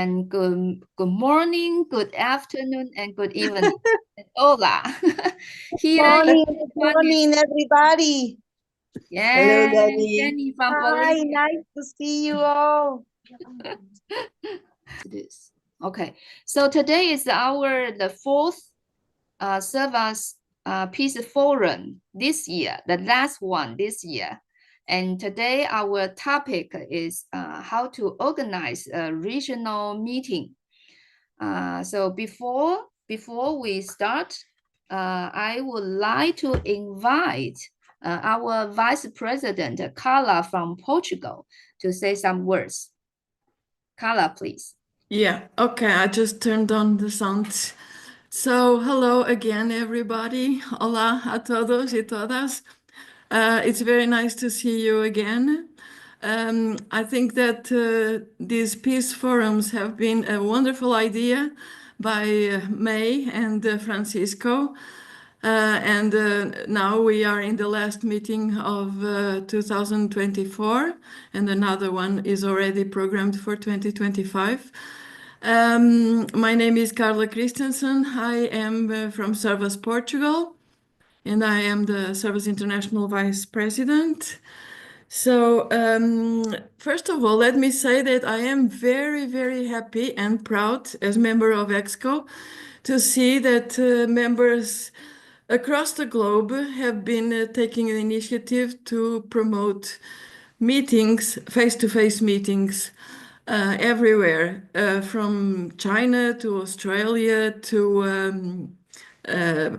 And good morning, good afternoon, and good evening. Hola. Here is Morning, good morning, everybody. Hello, Jenny Danny. from Hi, Bolivia. nice to see you all. This. Okay, so today is the fourth Service Peace Forum this year, the last one this year. And today our topic is how to organize a regional meeting. So before we start, I would like to invite our Vice President, Carla from Portugal, to say some words. Carla, please. Yeah, okay, I just turned on the sound. So, hello again, everybody. Hola a todos y todas. It's very nice to see you again. I think that these peace forums have been a wonderful idea by May and Francisco. And now we are in the last meeting of 2024, and another one is already programmed for 2025. My name is Carla Christensen. I am from Service Portugal, and I am the Service International Vice President. So, first of all, let me say that I am very, very happy and proud as member of EXCO to see that members across the globe have been taking an initiative to promote meetings, face-to-face meetings, everywhere, from China to Australia to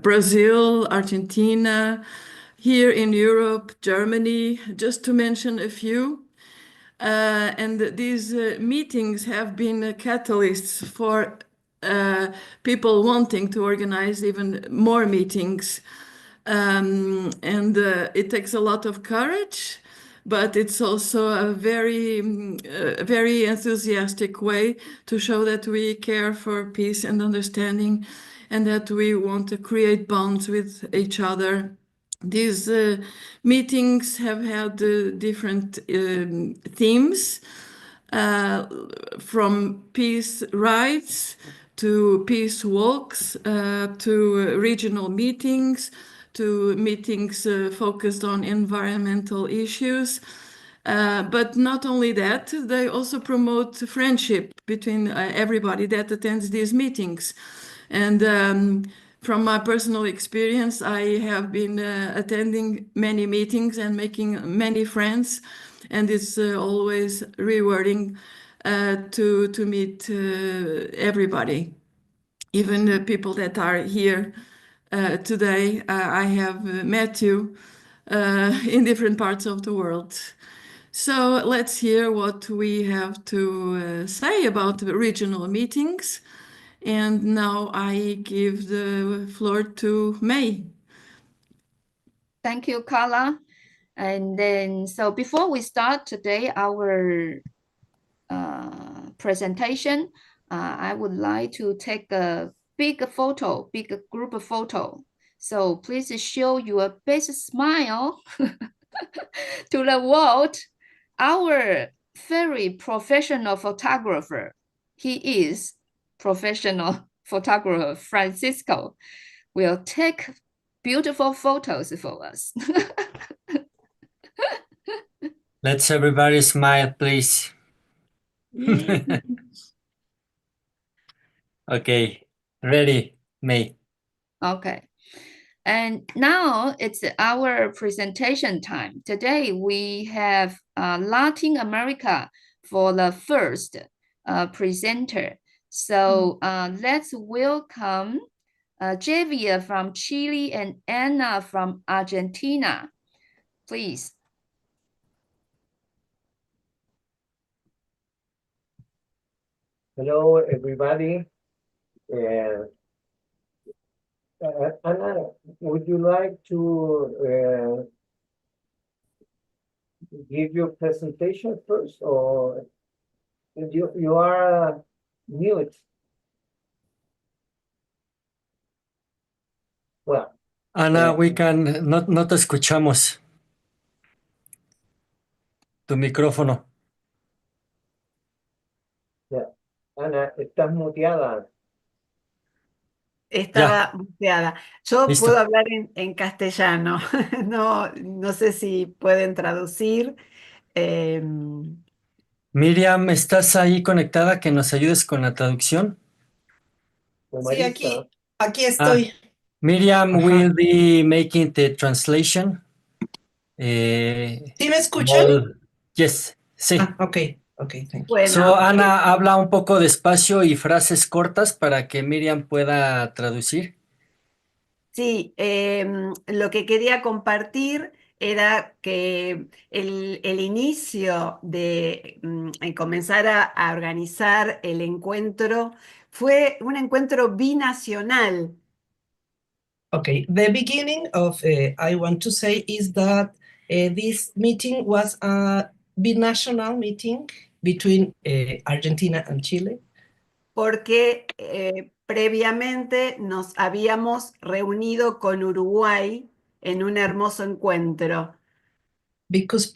Brazil, Argentina, here in Europe, Germany, just to mention a few. And these meetings have been catalysts for people wanting to organize even more meetings. And it takes a lot of courage, but it's also a very enthusiastic way to show that we care for peace and understanding and that we want to create bonds with each other. These meetings have had different themes, from peace rides to peace walks, to regional meetings, to meetings focused on environmental issues. But not only that, they also promote friendship between everybody that attends these meetings. And from my personal experience, I have been attending many meetings and making many friends, and it's always rewarding to meet everybody, even the people that are here today. I have met you in different parts of the world. So let's hear what we have to say about the regional meetings. And now I give the floor to May. Thank you, Carla. And then, so before we start today, our presentation, I would like to take a big group photo. So please show your best smile to the world. Our very professional photographer, he is professional photographer, Francisco, will take beautiful photos for us. Let's everybody smile, please. Okay, ready, May. Okay. And now it's our presentation time. Today we have Latin America for the first presenter. So let's welcome Javier from Chile and Anna from Argentina. Please. Hello, everybody. Anna, would you like to give your presentation first, or you are mute? Well, Ana, we can, no te escuchamos. Tu micrófono. yeah. Ana, estás muteada. Estaba muteada. Yo Listo. puedo hablar en castellano. No sé si pueden traducir. Miriam, ¿estás ahí conectada? Que nos ayudes con la traducción. O Sí, Marisa. aquí estoy. Miriam Ajá. will be making the translation. ¿Sí me escuchan? Yes, sí. Ah, ok, thank you. Bueno, So, Ana, habla un poco despacio y frases cortas para que Miriam pueda traducir. sí, lo que quería compartir era que el inicio de comenzar a organizar el encuentro fue un encuentro binacional. Okay, the beginning of I want to say is that this meeting was a binational meeting between Argentina and Chile. Porque previamente nos habíamos reunido con Uruguay en un hermoso encuentro. Because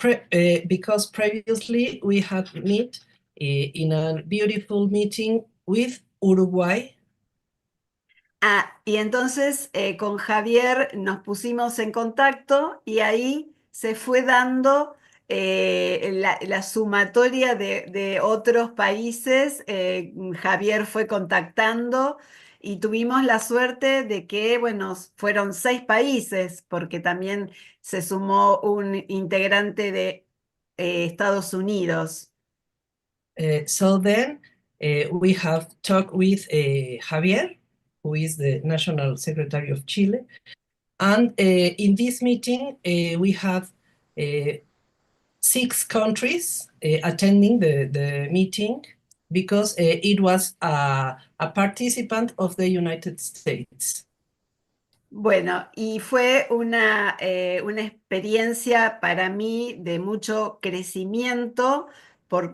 previously we had met in a beautiful meeting with Uruguay. Y entonces con Javier nos pusimos en contacto y ahí se fue dando la sumatoria de otros países. Javier fue contactando y tuvimos la suerte de que, bueno, fueron 6 países, porque también se sumó un integrante de Estados Unidos. So then we have talked with Javier, who is the National Secretary of Chile. And in this meeting, we have 6 countries attending the meeting because it was a participant of the United States. Bueno, y fue una experiencia para mí de mucho crecimiento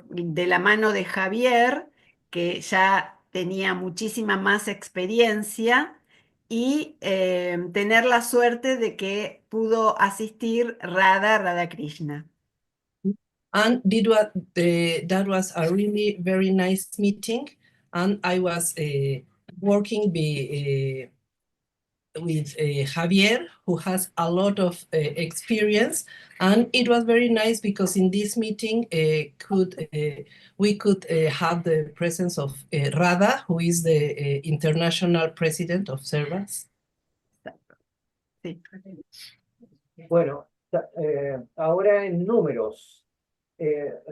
de la mano de Javier, que ya tenía muchísima más experiencia, y tener la suerte de que pudo asistir Radha Krishna. And that was a really very nice meeting. And I was working with Javier, who has a lot of experience, and it was very nice because in this meeting we could have the presence of Radha, who is the international president of Servas. Sí. Bueno, ahora en números.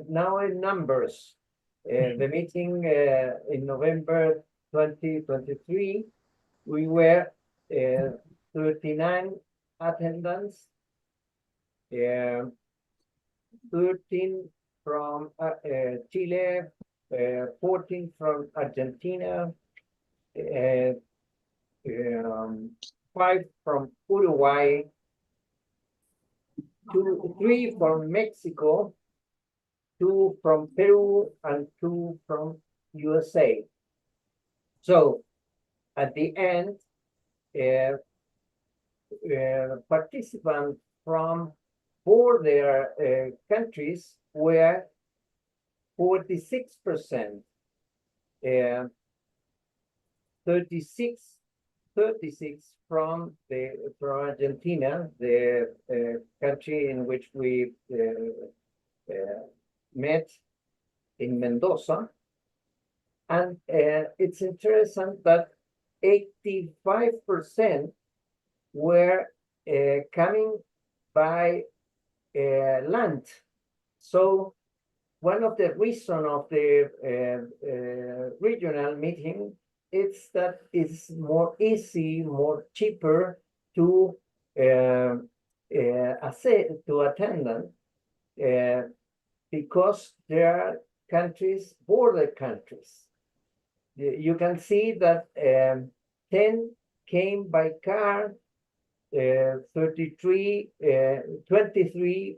Now in numbers. The meeting in November 2023, we were 39 attendants, 13 from Chile, 14 from Argentina, 5 from Uruguay, 3 from Mexico, 2 from Peru, and 2 from USA. So at the end, participants from 4 their countries were 46%, 36 from Argentina, the country in which we met in Mendoza. And it's interesting that 85% were coming by land. So one of the reasons of the regional meeting is that it's more easy, more cheaper to attend them because there are countries, border countries. You can see that 10 came by car, 23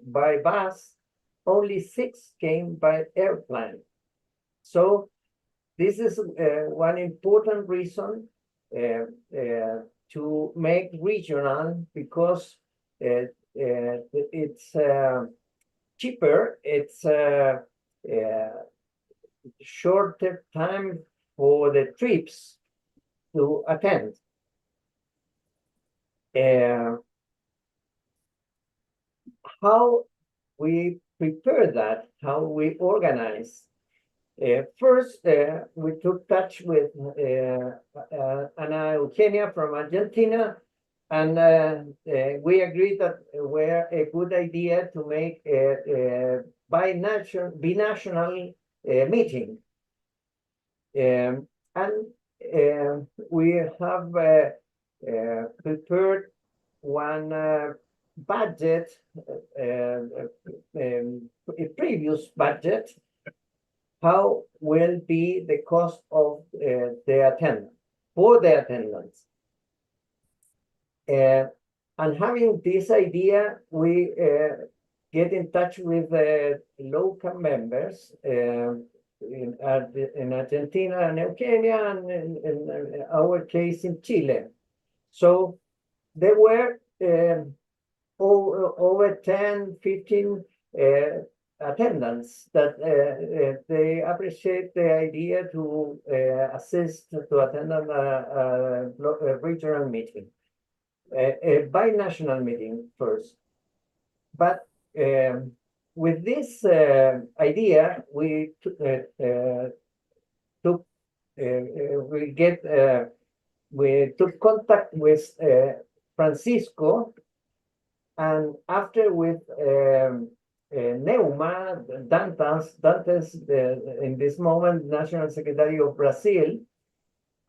by bus, only 6 came by airplane. So this is one important reason to make regional, because it's cheaper, it's shorter time for the trips to attend. How we prepare that, how we organize. First, we took touch with Ana Eugenia from Argentina, and we agreed that it were a good idea to make a binational meeting. And we have prepared one budget, a previous budget, how will be the cost of the attendance, for the attendance. And having this idea, we get in touch with the local members in Argentina and in Kenya, and in our case in Chile. So there were over 10, 15 attendants that they appreciate the idea to assist to attend a regional meeting, a binational meeting first. But with this idea, we took contact with Francisco, and after with Neuma, Dantas, in this moment, National Secretary of Brazil,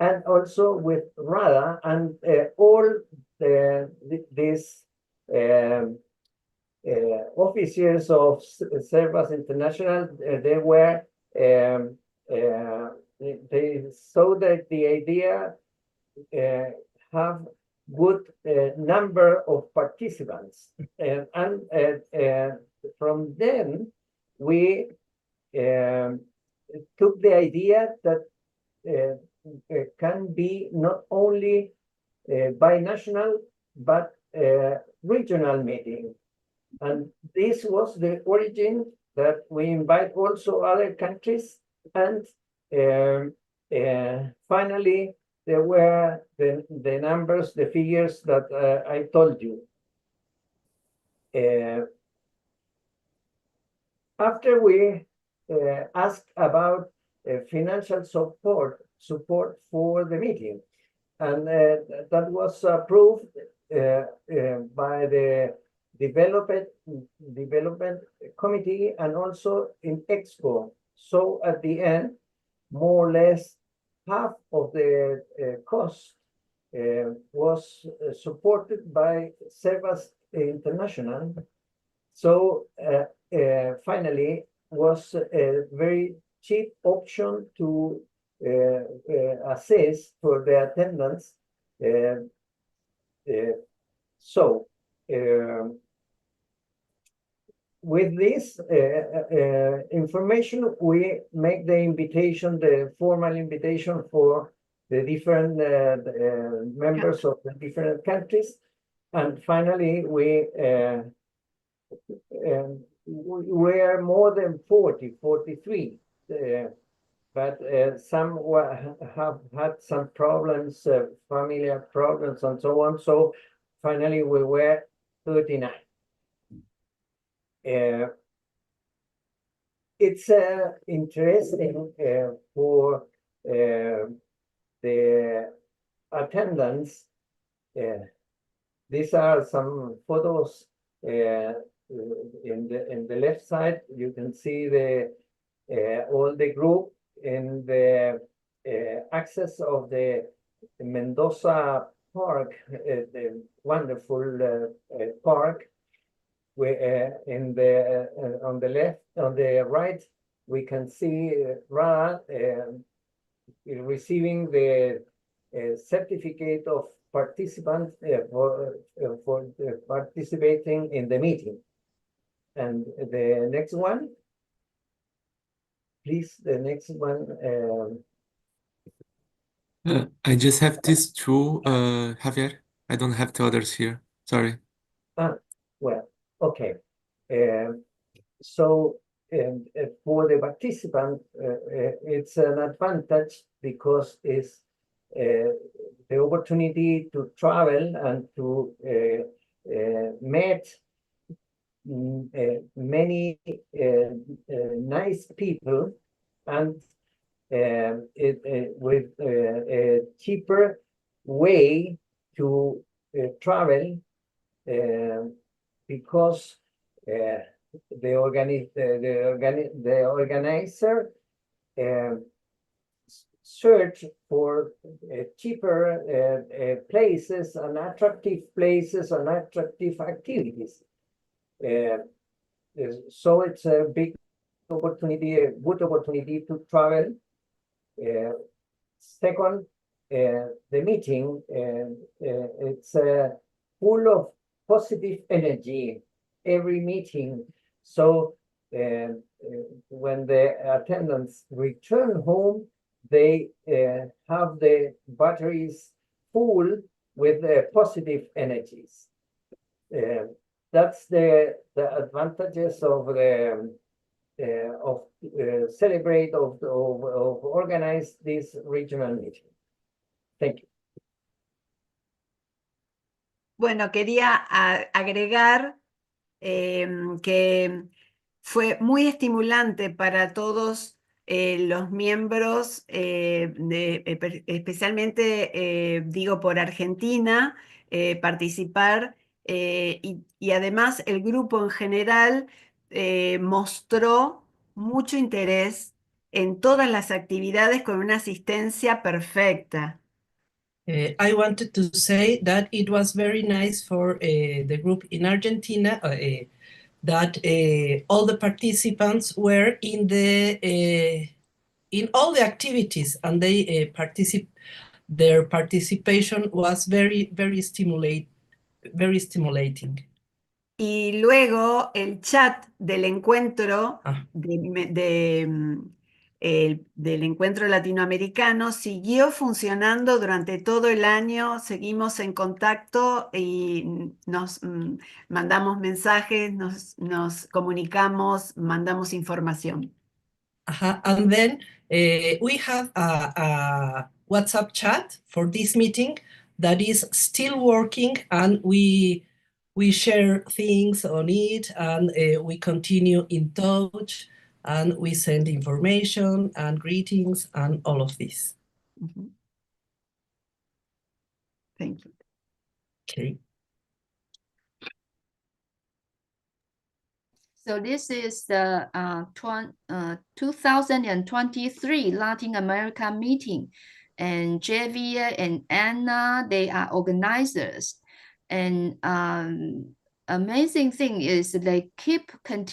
and also with Rada, and all these officers of Servas International, they were, they saw that the idea have good number of participants, and from then we took the idea that it can be not only binational but regional meeting, and this was the origin that we invite also other countries, and finally there were the numbers, the figures that I told you. After we asked about financial support for the meeting, and that was approved by the development committee and also in Expo. So at the end, more or less half of the cost was supported by Servas International. So finally was a very cheap option to assess for the attendance. So with this information, we make the invitation, the formal invitation for the different members of the different countries. And finally, we were more than 43, but some have had some problems, familiar problems and so on. So finally, we were 39. It's interesting for the attendance. These are some photos in the left side. You can see the all the group in the access of the Mendoza Park, the wonderful park. Where in the on the left, on the right, we can see Ra receiving the certificate of participant for participating in the meeting. And the next one, please. The next one. I just have these two, Javier. I don't have the others here. Sorry. Well, okay. So and for the participant, it's an advantage because it's the opportunity to travel and to meet many nice people, and with a cheaper way to travel, because the organizer search for cheaper places and attractive places and attractive activities. So it's a big opportunity, a good opportunity to travel. Second, the meeting, it's full of positive energy, every meeting. So when the attendants return home, they have the batteries full with positive energies. That's the advantages of the celebrate of organize this regional meeting. Thank you. Bueno, quería agregar que fue muy estimulante para todos los miembros, especialmente digo por Argentina, participar, y además el grupo en general mostró mucho interés en todas las actividades con una asistencia perfecta. I wanted to say that it was very nice for the group in Argentina that all the participants were in all the activities, and they their participation was very stimulating. Y luego el chat del encuentro, Ah. del encuentro latinoamericano siguió funcionando durante todo el año, seguimos en contacto y nos mandamos mensajes, nos comunicamos, mandamos información. And then we have a WhatsApp chat for this meeting that is still working, and we share things on it, and we continue in touch, and we send information and greetings and all of this. Mm-hmm. Thank you. Okay. So this is the 2023 Latin America meeting, and Javier and Anna, they are organizers. And amazing thing is they keep have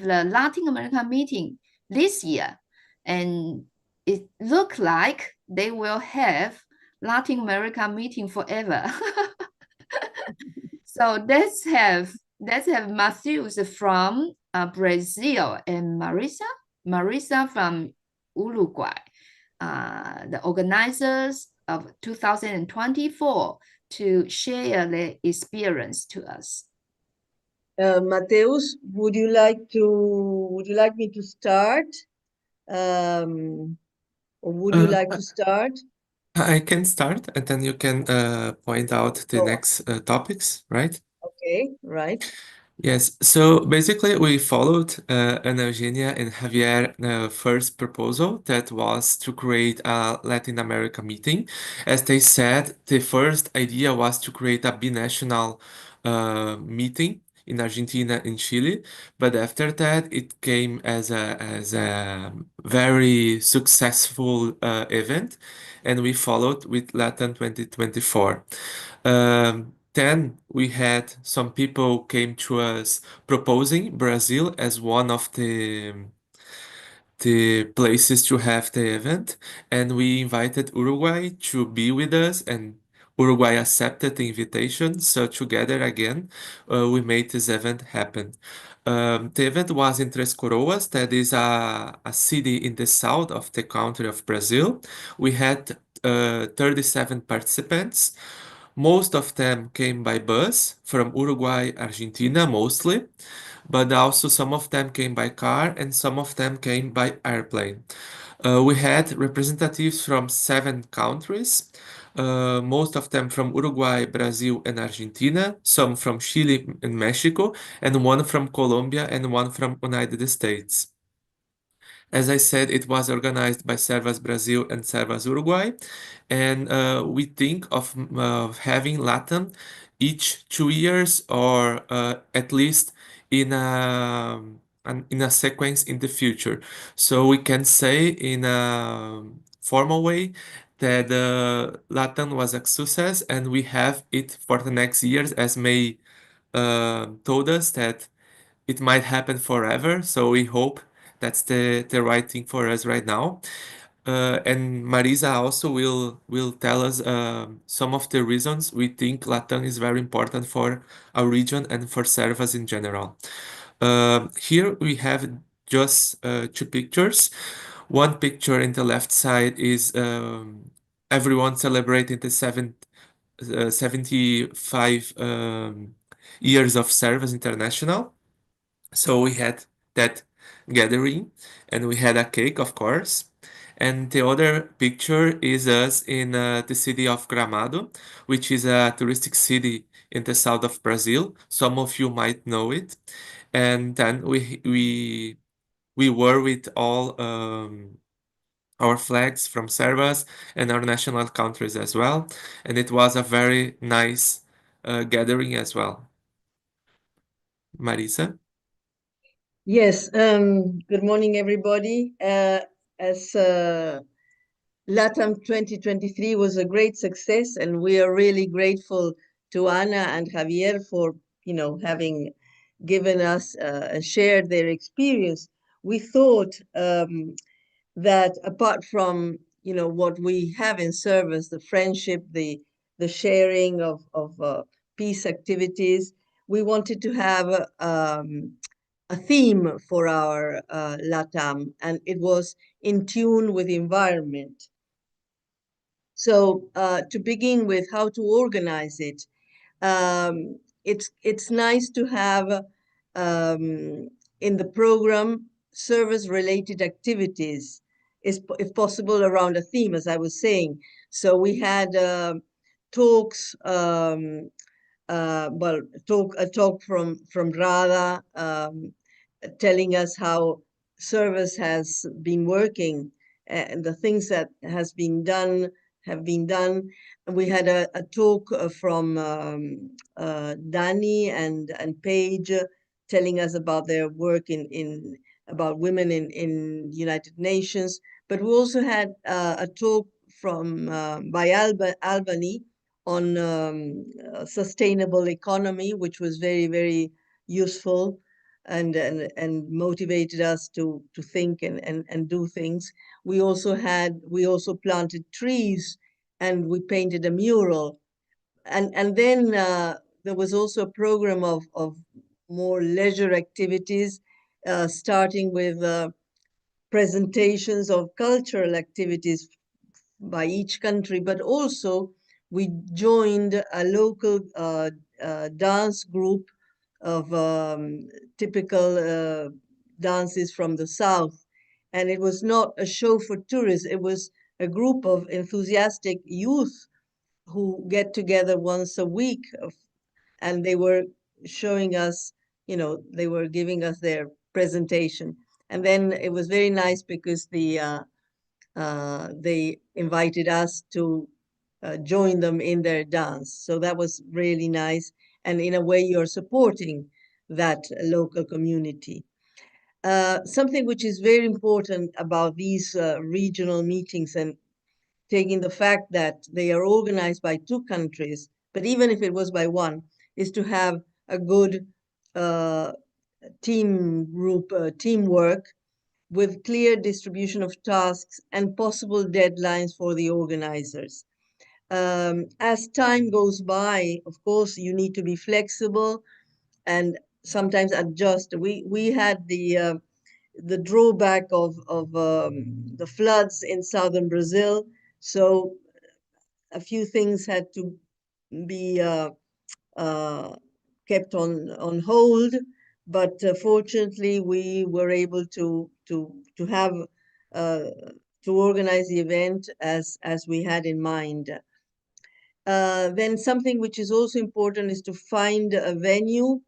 the Latin America meeting this year, and it look like they will have Latin America meeting forever. So let's have Matthews from Brazil and Marisa from Uruguay, the organizers of 2024, to share their experience to us. Mateus, would you like me to start? Or would you like to start? I can start, and then you can point out the next topics, right? Okay, right. Yes, so basically we followed Ana Eugenia and Javier first proposal that was to create a Latin America meeting. As they said, the first idea was to create a binational meeting in Argentina and Chile, but after that it came as a very successful event, and we followed with Latin 2024. Then we had some people came to us proposing Brazil as one of the places to have the event, and we invited Uruguay to be with us, and Uruguay accepted the invitation. So together again, we made this event happen. The event was in Três Coroas, that is a city in the south of the country of Brazil. We had 37 participants. Most of them came by bus from Uruguay, Argentina mostly, but also some of them came by car and some of them came by airplane. We had representatives from 7 countries, most of them from Uruguay, Brazil, and Argentina, some from Chile and Mexico, and one from Colombia and one from United States. As I said, it was organized by Servas Brazil and Servas Uruguay, and we think of having Latin each 2 years or at least in a sequence in the future. So we can say in a formal way that Latin was a success, and we have it for the next years, as May told us that it might happen forever. So we hope that's the right thing for us right now. And Marisa also will tell us some of the reasons we think Latam is very important for our region and for Servas in general. Here we have just 2 pictures. One picture in the left side is everyone celebrating the 75 years of Servas International. So we had that gathering and we had a cake, of course. And the other picture is us in the city of Gramado, which is a touristic city in the south of Brazil. Some of you might know it. And then we were with all our flags from Servas and our national countries as well. And it was a very nice gathering as well. Marisa? Yes, good morning, everybody. As LATAM 2023 was a great success, and we are really grateful to Ana and Javier for, having given us and shared their experience. We thought that apart from, what we have in service, the friendship, the sharing of peace activities, we wanted to have a theme for our LATAM, and it was in tune with the environment. So to begin with, how to organize it, it's nice to have in the program service-related activities, if possible, around a theme, as I was saying. So we had talks. A talk from Radha, telling us how service has been working and the things that have been done. We had a talk from Dani and Paige, telling us about their work in about women in United Nations. But we also had a talk from by Albany on sustainable economy, which was very, very useful and motivated us to think and do things. We also planted trees and we painted a mural. And then there was also a program of more leisure activities, starting with presentations of cultural activities by each country, but also we joined a local dance group of typical dances from the South. And it was not a show for tourists, it was a group of enthusiastic youth who get together once a week. And they were showing us, they were giving us their presentation. And then it was very nice because they invited us to join them in their dance. So that was really nice. And in a way, you're supporting that local community. Something which is very important about these regional meetings, and taking the fact that they are organized by 2 countries, but even if it was by one, is to have a good teamwork with clear distribution of tasks and possible deadlines for the organizers. As time goes by, of course, you need to be flexible and sometimes adjust. We had the drawback of the floods in southern Brazil, so a few things had to be kept on hold, but fortunately we were able to have to organize the event as we had in mind. Then something which is also important is to find a venue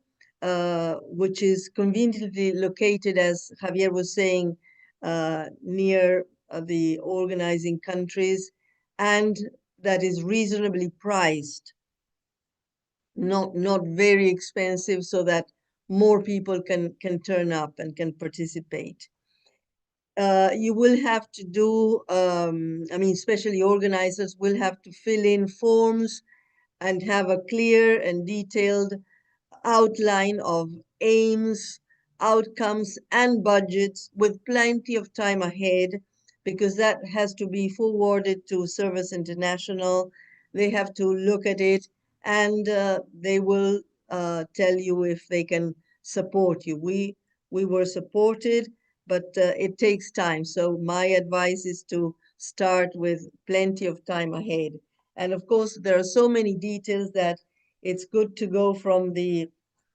which is conveniently located, as Javier was saying, near the organizing countries, and that is reasonably priced, not very expensive, so that more people can turn up and can participate. You will have to do, I mean, especially organizers will have to fill in forms and have a clear and detailed outline of aims, outcomes, and budgets with plenty of time ahead, because that has to be forwarded to Service International. They have to look at it, and they will tell you if they can support you. We were supported, but it takes time. So my advice is to start with plenty of time ahead. And of course, there are so many details that it's good to go from the,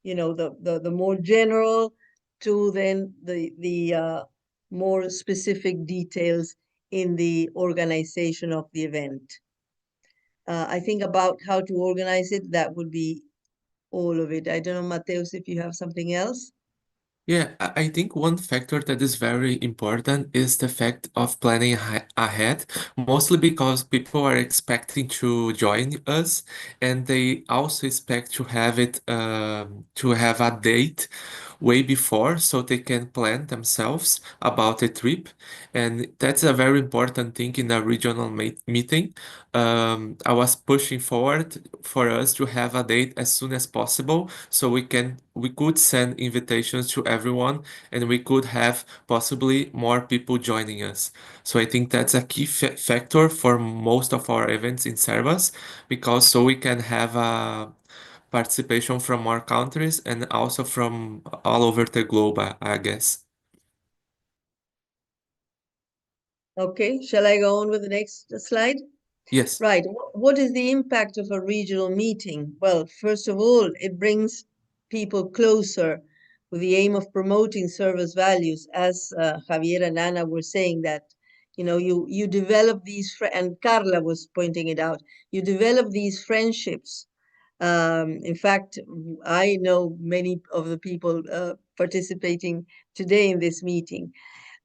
you know, the more general to then the more specific details in the organization of the event. I think about how to organize it, that would be all of it. I don't know, Mateus, if you have something else. Yeah, I think one factor that is very important is the fact of planning ahead, mostly because people are expecting to join us, and they also expect to have it to have a date way before so they can plan themselves about the trip. And that's a very important thing in a regional meeting. I was pushing forward for us to have a date as soon as possible so we could send invitations to everyone, and we could have possibly more people joining us. So I think that's a key factor for most of our events in Servas, because so we can have a participation from more countries and also from all over the globe, I guess. Okay, shall I go on with the next slide? Yes. Right. What is the impact of a regional meeting? Well, first of all, it brings people closer with the aim of promoting service values. As Javier and Ana were saying, that, you know, you develop these, and Carla was pointing it out, you develop these friendships. In fact, I know many of the people participating today in this meeting.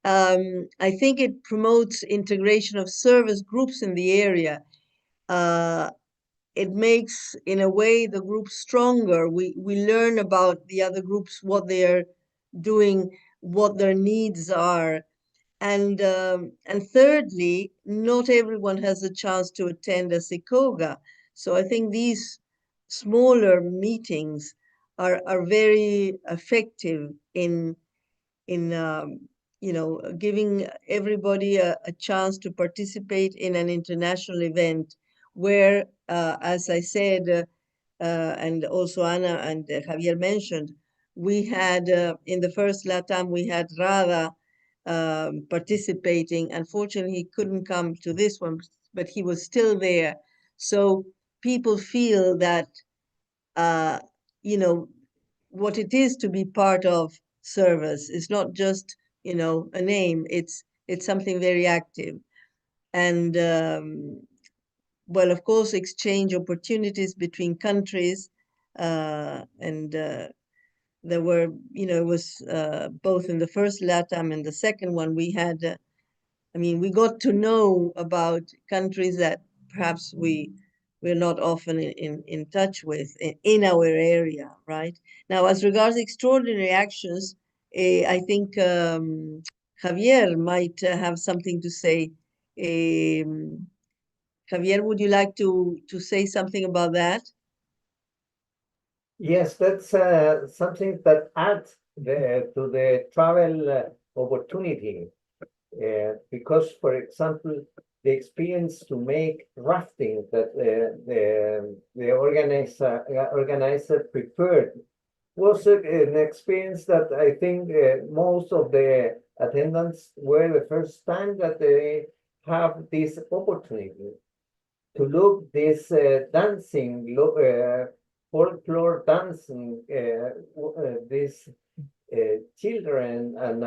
I think it promotes integration of service groups in the area. uh, it makes, in a way, the group stronger. We learn about the other groups, what they're doing, what their needs are. And thirdly, not everyone has a chance to attend a SICOGA. So I think these smaller meetings are very effective in you know, giving everybody a chance to participate in an international event where, as I said, and also Ana and Javier mentioned, we had in the first LATAM, we had Rada participating. Unfortunately, he couldn't come to this one, but he was still there. So people feel that, uh, you know, what it is to be part of service. It's not just, you know, a name. It's something very active. And well, of course, exchange opportunities between countries. And there were, you know, it was both in the first LATAM and the second one, we had, I mean, we got to know about countries that perhaps we're not often in touch with in our area, right? Now, as regards extraordinary actions, I think Javier might have something to say. Javier, would you like to say something about that? Yes, that's something that adds to the travel opportunity. Because, for example, the experience to make rafting that the organizer prepared was an experience that I think most of the attendants were the first time that they have this opportunity. to look this dancing, folklore dancing, this children and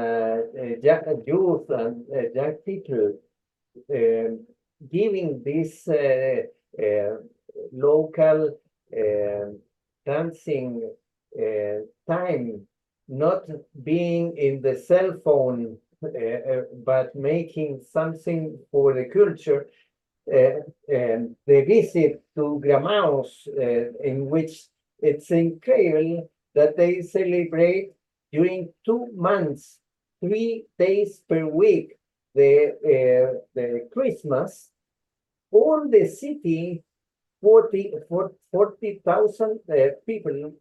youth and young people giving this local dancing time, not being in the cell phone, but making something for the culture. The visit to Gramaos, in which it's incredible that they celebrate during 2 months, 3 days per week, the Christmas. All the city, 40,000 people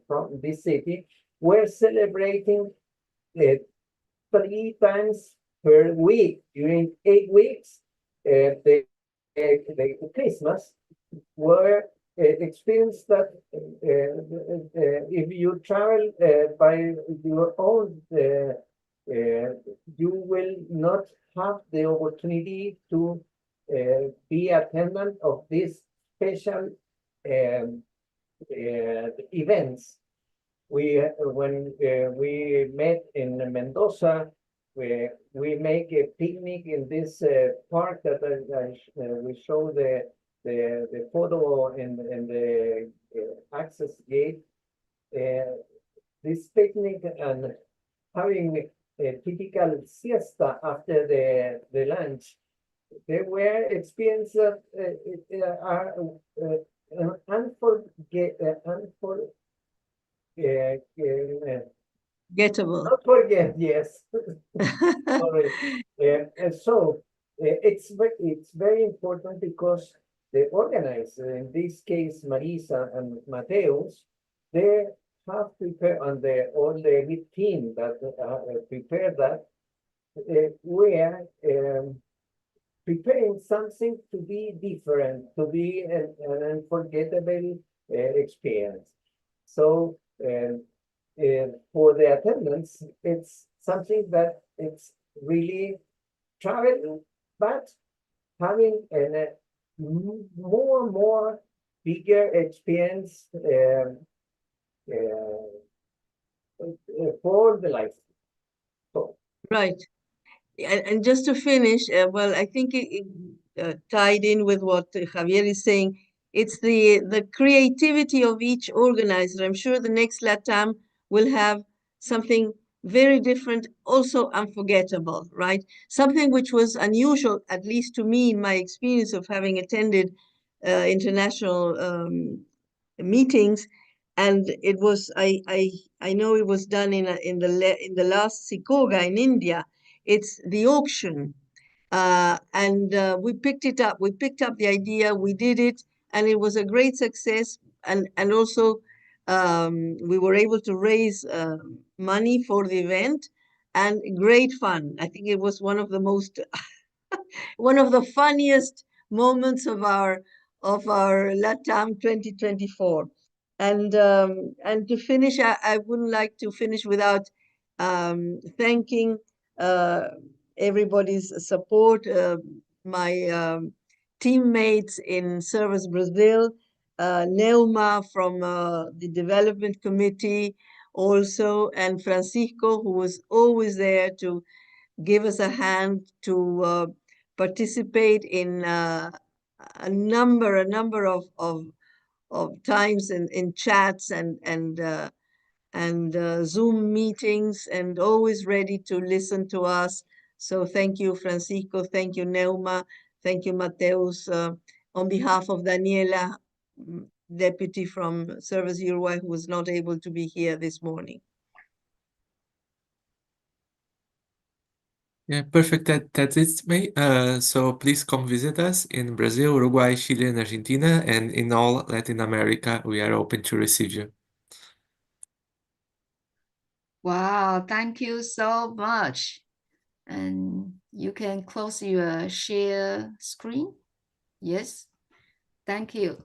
from this city were celebrating 3 times per week during 8 weeks. The Christmas were experience that if you travel by your own, you will not have the opportunity to be attendant of these special events. When we met in Mendoza, we make a picnic in this park that we show the photo in the access gate. This picnic and having a typical siesta after the lunch, there were experiences that are Gettable. not forget, yes. Sorry. And so it's very important because the organizer, in this case, Marisa and Mateus, they have prepared, and all the big team that prepared that, were preparing something to be different, to be an unforgettable experience. So for the attendants, it's something that it's really travel, but having a more bigger experience for the life. So, Right. And just to finish, well, I think it tied in with what Javier is saying. It's the creativity of each organizer. I'm sure the next LATAM will have something very different, also unforgettable, right? Something which was unusual, at least to me, in my experience of having attended international meetings. And it was, I know it was done in the last Sikoga in India. It's the auction. And we picked it up. We picked up the idea, we did it, and it was a great success. And also, we were able to raise money for the event, and great fun. I think it was one of the most, one of the funniest moments of our LATAM 2024. And to finish, I wouldn't like to finish without thanking everybody's support, my teammates in Service Brazil, Neuma from the Development Committee also, and Francisco, who was always there to give us a hand to participate in a number of times in chats and Zoom meetings, and always ready to listen to us. So thank you, Francisco. Thank you, Neuma. Thank you, Mateus. On behalf of Daniela, deputy from Service Uruguay, who was not able to be here this morning. Yeah, perfect. That's it, May. So please come visit us in Brazil, Uruguay, Chile, and Argentina, and in all Latin America. We are open to receive you. Wow, thank you so much. And you can close your share screen. Yes, thank you.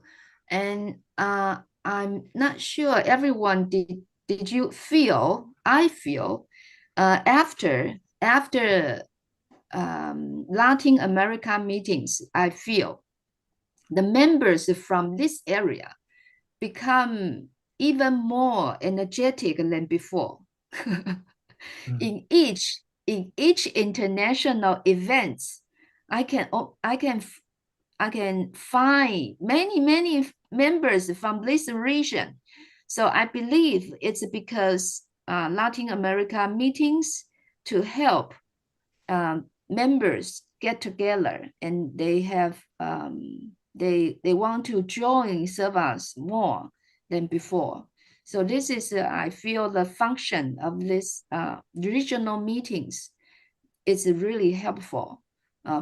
And I'm not sure everyone did you feel, I feel after Latin America meetings, I feel the members from this area become even more energetic than before. In each international events, I can find many members from this region. So I believe it's because Latin America meetings to help members get together, and they have they want to join SERVAS more than before. So this is I feel the function of this regional meetings is really helpful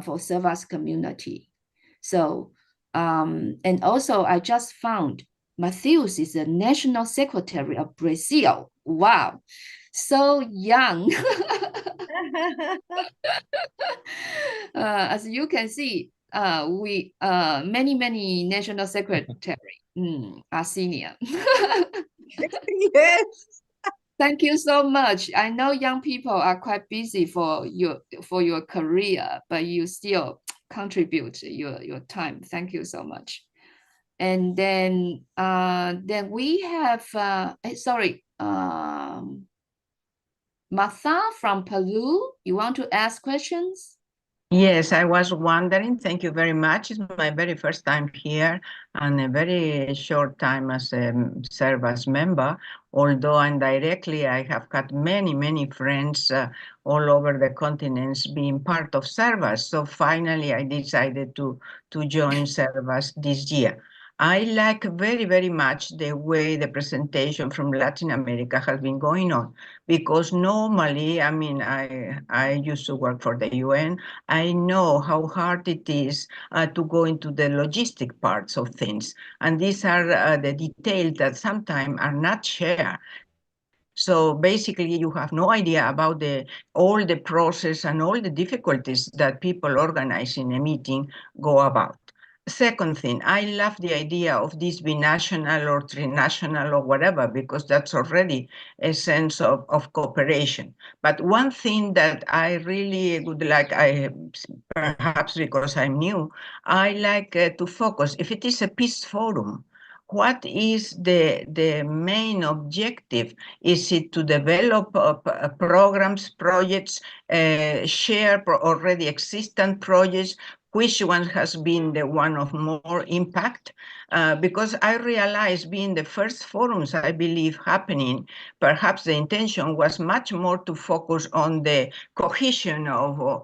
for SERVAS community. So and also I just found Matheus is the National Secretary of Brazil. Wow, so young. As you can see, we many national secretary are senior. Yes. Thank you so much. I know young people are quite busy for your career, but you still contribute your time. Thank you so much. And then we have sorry, Martha from Peru. You want to ask questions? Yes, I was wondering, thank you very much. It's my very first time here and a very short time as a SERVAS member, although indirectly I have had many friends all over the continents being part of SERVAS. So finally I decided to join SERVAS this year. I like very much the way the presentation from Latin America has been going on, because normally, I mean, I used to work for the UN. I know how hard it is to go into the logistic parts of things. And these are the details that sometimes are not shared. So basically, you have no idea about all the process and all the difficulties that people organizing a meeting go about. Second thing, I love the idea of this binational or trinational or whatever, because that's already a sense of cooperation. But one thing that I really would like, perhaps because I'm new, I like to focus, if it is a peace forum, what is the main objective? Is it to develop programs, projects, share already existent projects? Which one has been the one of more impact? Because I realized being the first forums, I believe, happening, perhaps the intention was much more to focus on the cohesion of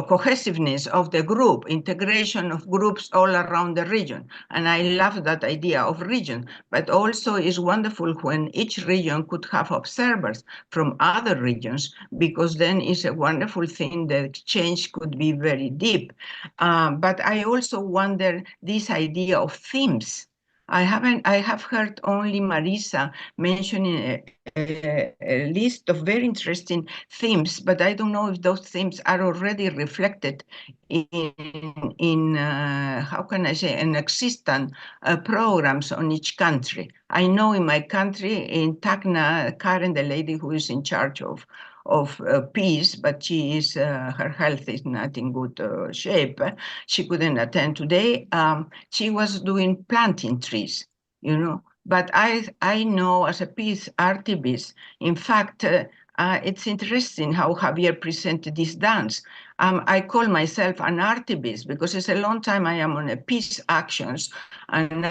cohesiveness of the group, integration of groups all around the region. And I love that idea of region, but also it's wonderful when each region could have observers from other regions, because then it's a wonderful thing. The exchange could be very deep. But I also wonder this idea of themes. I have heard only Marisa mentioning a list of very interesting themes, but I don't know if those themes are already reflected in how can I say, in existent programs on each country. I know in my country, in Tacna, Karen, the lady who is in charge of peace, but her health is not in good shape. She couldn't attend today. She was doing planting trees, you know. But I know as a peace activist, in fact, it's interesting how Javier presented this dance. I call myself an artivist because it's a long time I am on a peace actions. And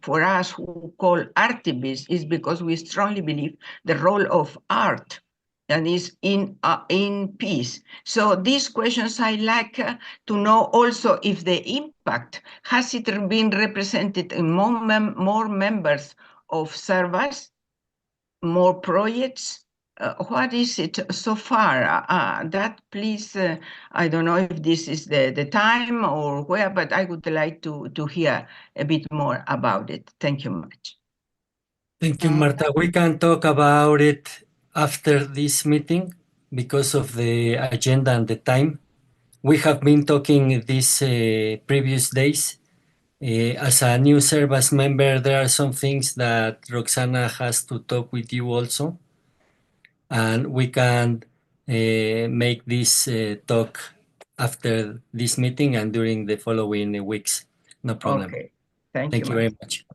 for us who call artivists is because we strongly believe the role of art and is in peace. So these questions I like to know also if the impact, has it been represented in more members of SERVAS, more projects? What is it so far? That please, I don't know if this is the time or where, but I would like to hear a bit more about it. Thank you much. Thank you, Marta. We can talk about it after this meeting because of the agenda and the time. We have been talking these previous days. As a new SERVAS member, there are some things that Roxana has to talk with you also, and we can make this talk after this meeting and during the following weeks. No problem. Okay. Thank Thank you, you very Marisa. much.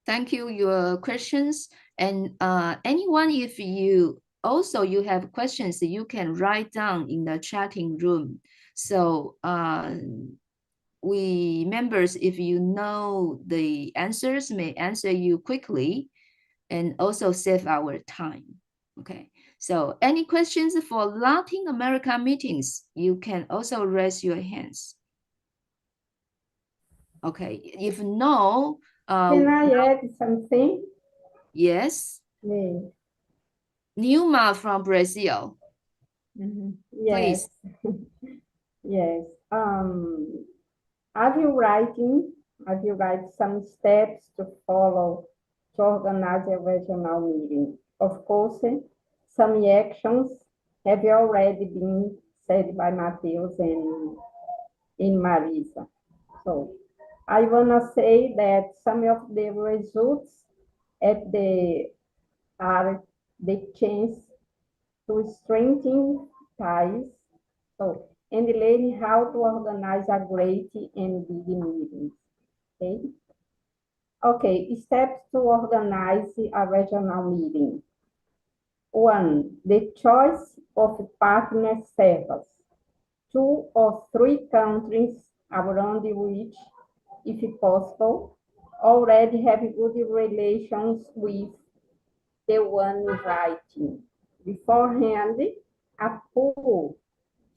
Thank you, your questions. And anyone, if you also you have questions, you can write down in the chatting room. So we members, if you know the answers, may answer you quickly and also save our time. Okay, so any questions for Latin America meetings, you can also raise your hands. Okay, if no, Can I add something? yes, Yes. Nilma from Brazil, please. Yes. Yes. Are you writing? Have you write some steps to follow to organize a regional meeting? Of course, some actions have already been said by Matheus and Marisa. So I want to say that some of the results at the are the chance to strengthen ties, so, and learn how to organize a great and big meetings. Okay. Okay, steps to organize a regional meeting. One, the choice of partner servers. Two or three countries around which, if possible, already have good relations with the one inviting. Beforehand, a poll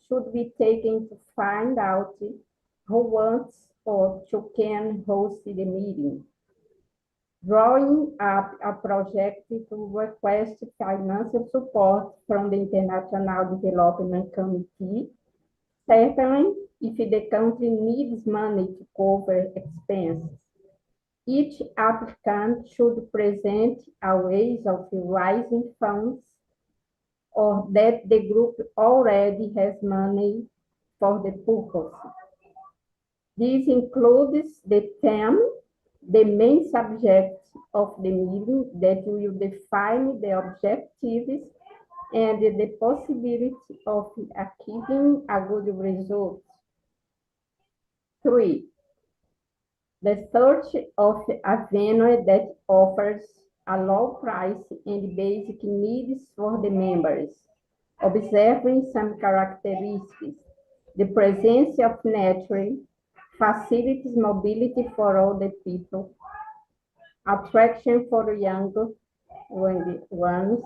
should be taken to find out who wants or who can host the meeting. Drawing up a project to request financial support from the International Development Committee. Certainly, if the country needs money to cover expenses, each applicant should present a ways of raising funds or that the group already has money for the purpose. This includes the theme, the main subject of the meeting that will define the objectives and the possibility of achieving a good result. 3. The search of a venue that offers a low price and basic needs for the members, observing some characteristics. The presence of nature facilitates mobility for all the people, attraction for younger ones,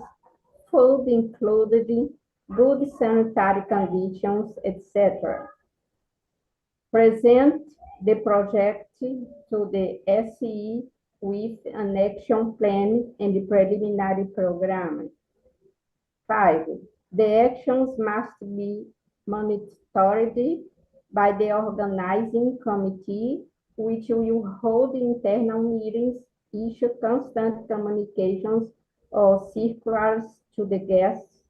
food included, good sanitary conditions, etc. Present the project to the SE with an action plan and the preliminary program. 5. The actions must be monitored by the organizing committee, which will hold internal meetings, issue constant communications or circulars to the guests,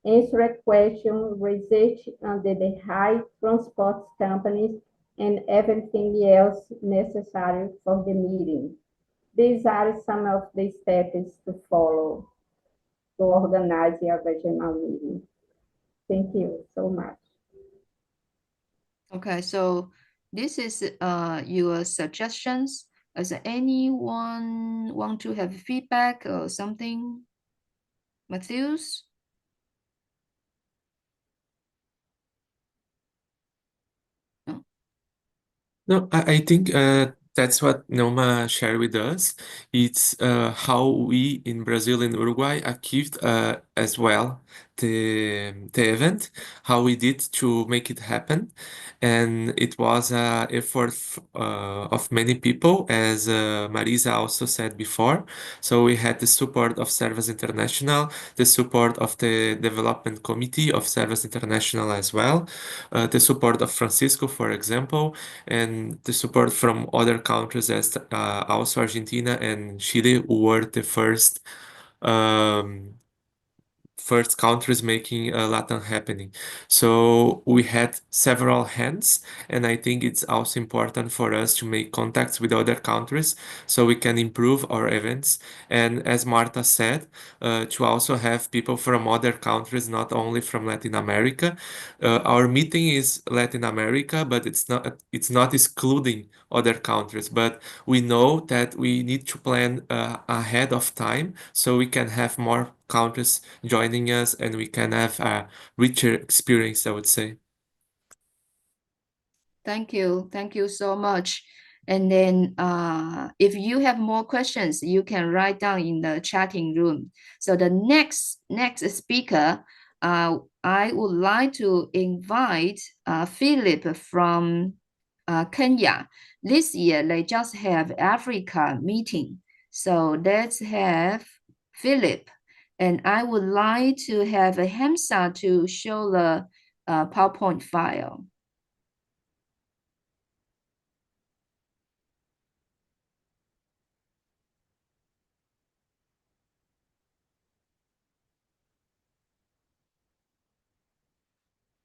answer questions, research under the high transport companies, and everything else necessary for the meeting. These are some of the steps to follow to organize a regional meeting. Thank you so much. Okay, so this is your suggestions. Does anyone want to have feedback or something? Matthews? No. No, I think that's what Noma shared with us. It's how we in Brazil and Uruguay achieved as well the event, how we did to make it happen. And it was an effort of many people, as Marisa also said before. So we had the support of Servas International, the support of the Development Committee of Servas International as well, the support of Francisco, for example, and the support from other countries as also Argentina and Chile, who were the first first countries making Latin happening. So we had several hands, and I think it's also important for us to make contacts with other countries so we can improve our events. And as Marta said, to also have people from other countries, not only from Latin America. Our meeting is Latin America, but it's not excluding other countries. But we know that we need to plan ahead of time so we can have more countries joining us and we can have a richer experience, I would say. Thank you. Thank you so much. And then if you have more questions, you can write down in the chatting room. So the next speaker, I would like to invite Philip from Kenya. This year, they just have Africa meeting. So let's have Philip. And I would like to have Hamza to show the PowerPoint file.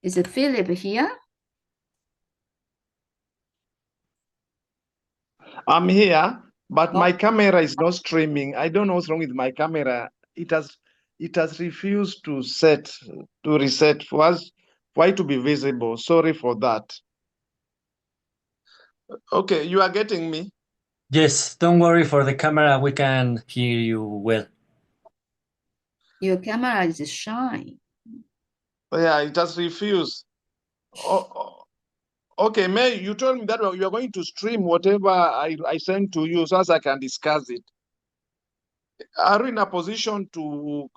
Is it Philip here? I'm here, but my Oh. camera is not streaming. I don't know what's wrong with my camera. It has refused to reset for us, for it to be visible. Sorry for that. Okay, you are getting me? Yes, don't worry for the camera. We can hear you well. Your camera is shy. Yeah, it has refused. Okay, May, you told me that you are going to stream whatever I sent to you so as I can discuss it. Are you in a position to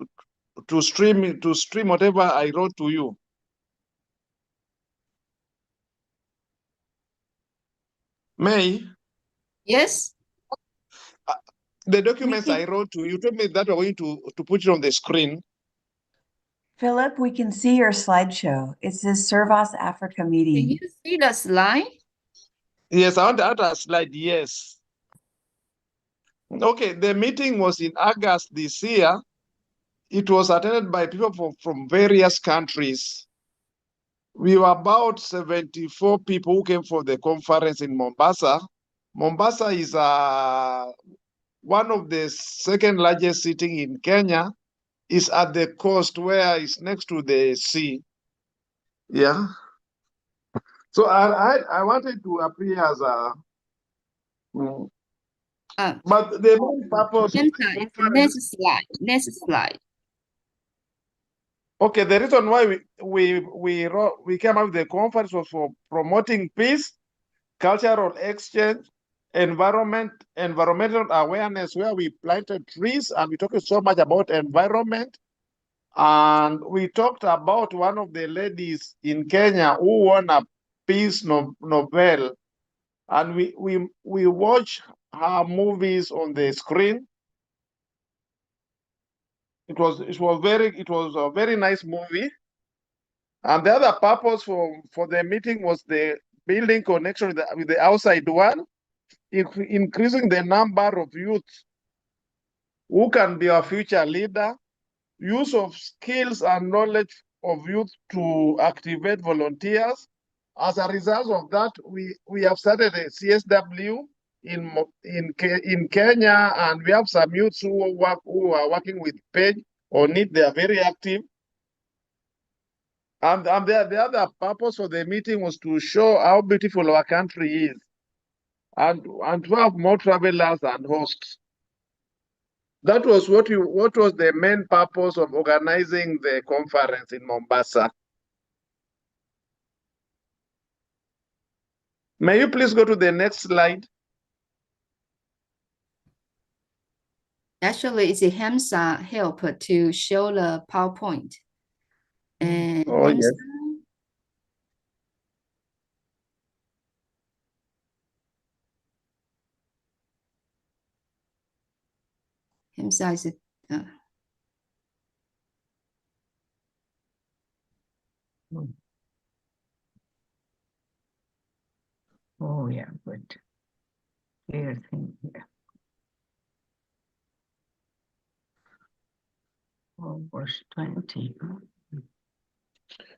stream whatever I wrote to you? May? Yes? The documents I wrote to you told me that we're going to put it on the screen. Philip, we can see your slideshow. It says Servas Africa Can meeting. you see the slide? Yes, I want to add a slide, yes. Okay, the meeting was in August this year. It was attended by people from various countries. We were about 74 people who came for the conference in Mombasa. Mombasa is one of the second largest city in Kenya. Is at the coast where it's next to the sea. Yeah. So I wanted to appear as a but the main purpose of the conference. Next slide. Okay, the reason why we came up with the conference was for promoting peace, cultural exchange, environmental awareness, where we planted trees and we talked so much about environment. And we talked about one of the ladies in Kenya who won a peace Nobel, and we watched her movies on the screen. It was a very nice movie. And the other purpose for the meeting was the building connection with the outside world, increasing the number of youth who can be our future leader, use of skills and knowledge of youth to activate volunteers. As a result of that, we have started a CSW in Kenya, and we have some youths who are working with Page or NEET. They are very active. And the other purpose for the meeting was to show how beautiful our country is, and to have more travelers and hosts. That was what was the main purpose of organizing the conference in Mombasa. May you please go to the next slide? Actually, it's Hamza help to show the PowerPoint. And Oh, Hamza, yes. Hamza is Oh, yeah, good. Clear thing here. August 20.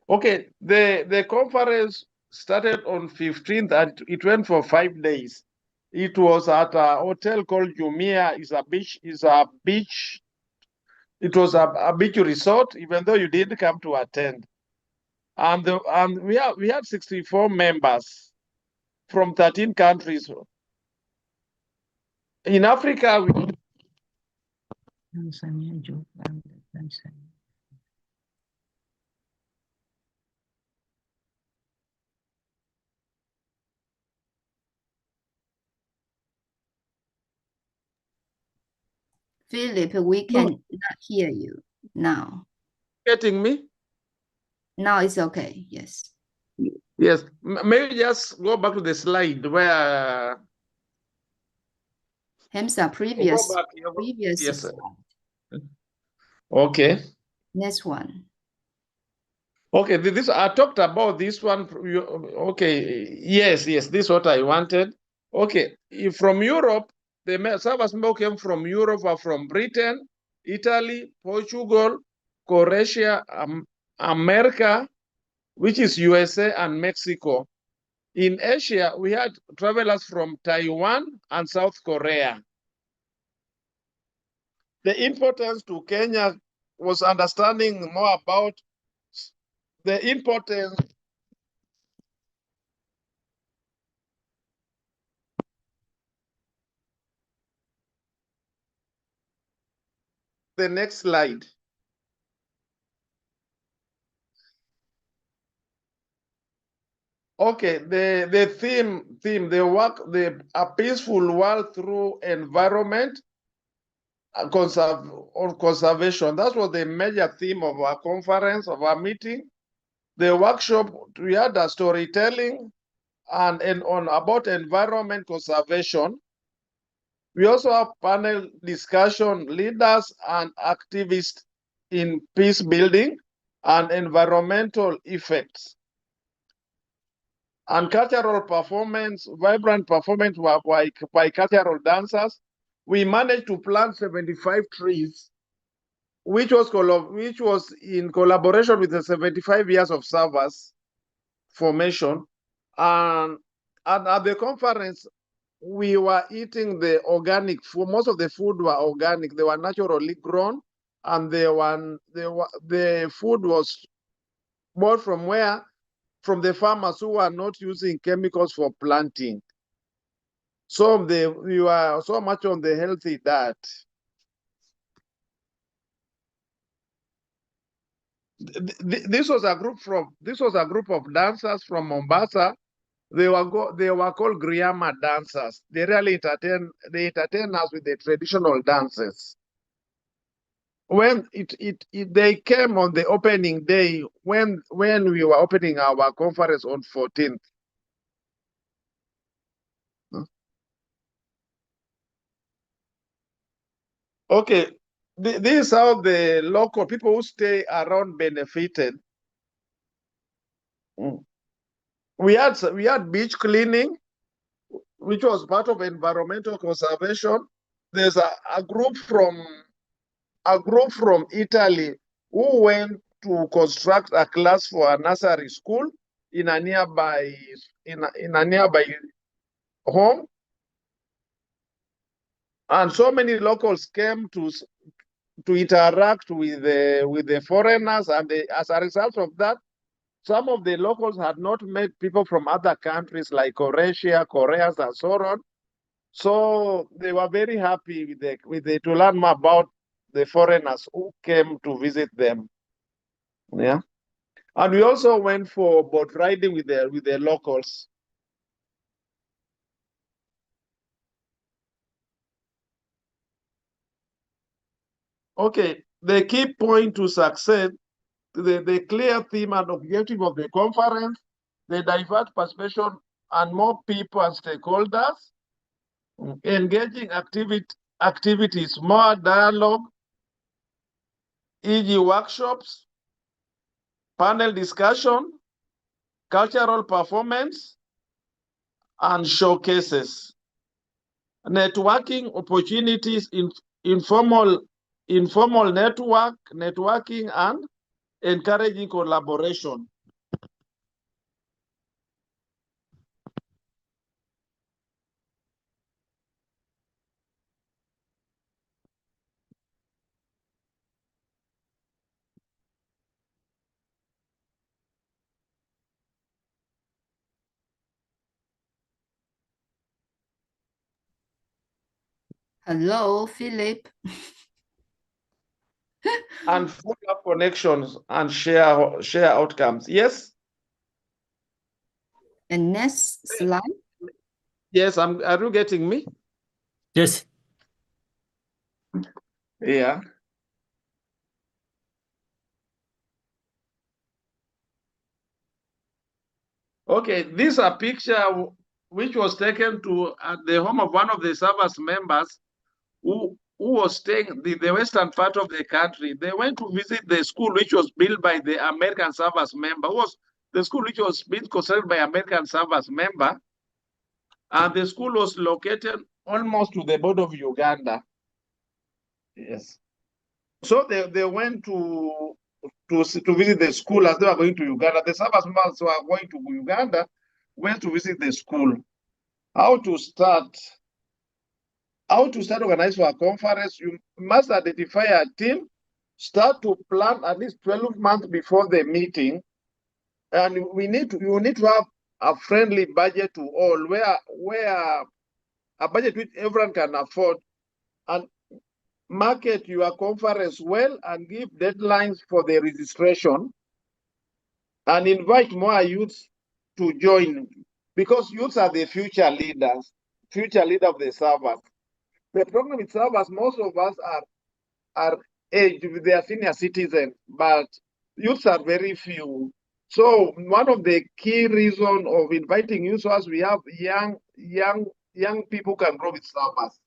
Okay, the conference started on 15th and it went for 5 days. It was at a hotel called Jumia. It was a beach resort, even though you didn't come to attend. And we had 64 members from 13 countries. In Africa, Tanzania, Uganda, Tanzania. Philip, we can not hear you now. getting me? Now it's okay. Yes. Yes. Maybe just go back to the slide where Hamza, previous back, yes. slide. Okay. Next one. Okay, this I talked about this one. Okay, yes, this is what I wanted. Okay, from Europe, the service member came from Europe or from Britain, Italy, Portugal, Croatia, America, which is USA and Mexico. In Asia, we had travelers from Taiwan and South Korea. The importance to Kenya was understanding more about the importance. The next slide. Okay, the theme, a peaceful world through environment conservation. That was the major theme of our conference, of our meeting. The workshop, we had a storytelling and on about environment conservation. We also have panel discussion, leaders and activists in peace building and environmental effects. And cultural performance, vibrant performance by cultural dancers. We managed to plant 75 trees, which was in collaboration with the 75 years of service formation. And at the conference, we were eating the organic food. Most of the food were organic. They were naturally grown, and the food was bought from where? From the farmers who are not using chemicals for planting. So we were so much on the healthy diet. This was a group of dancers from Mombasa. They were called Griama dancers. They really entertain us with the traditional dances. When they came on the opening day, when we were opening our conference on 14th. Okay, this is how the local people who stay around benefited. We had beach cleaning, which was part of environmental conservation. There's a group from Italy who went to construct a class for a nursery school in a nearby home. And so many locals came to interact with the foreigners, and as a result of that, some of the locals had not met people from other countries like Croatia, Koreans, and so on. So they were very happy to learn more about the foreigners who came to visit them. Yeah, and we also went for boat riding with the locals. Okay, the key point to success, the clear theme and objective of the conference, the diverse perspective and more people and stakeholders, engaging activities, more dialogue, e.g. workshops, panel discussion, cultural performance, and showcases. Networking opportunities, informal informal networking, and encouraging collaboration. Hello, Philip. And follow up connections and share outcomes. Yes. And next slide. Yes, are you getting me? Yes. Yeah. Okay, this is a picture which was taken at the home of one of the service members who was staying the western part of the country. They went to visit the school which was built by the American service member. Was the school which was built constructed by American service member, and the school was located almost to the border of Uganda. Yes. So they went to visit the school as they were going to Uganda. The service members who are going to Uganda went to visit the school. How to start organize for a conference? You must identify a team, start to plan at least 12 months before the meeting, and you need to have a friendly budget to all, where a budget which everyone can afford, and market your conference well and give deadlines for the registration, and invite more youths to join, because youths are the future leader of the servers. The problem with servers, most of us are aged, they are senior citizens, but youths are very few. So one of the key reasons of inviting youths was we have young people can grow with servers.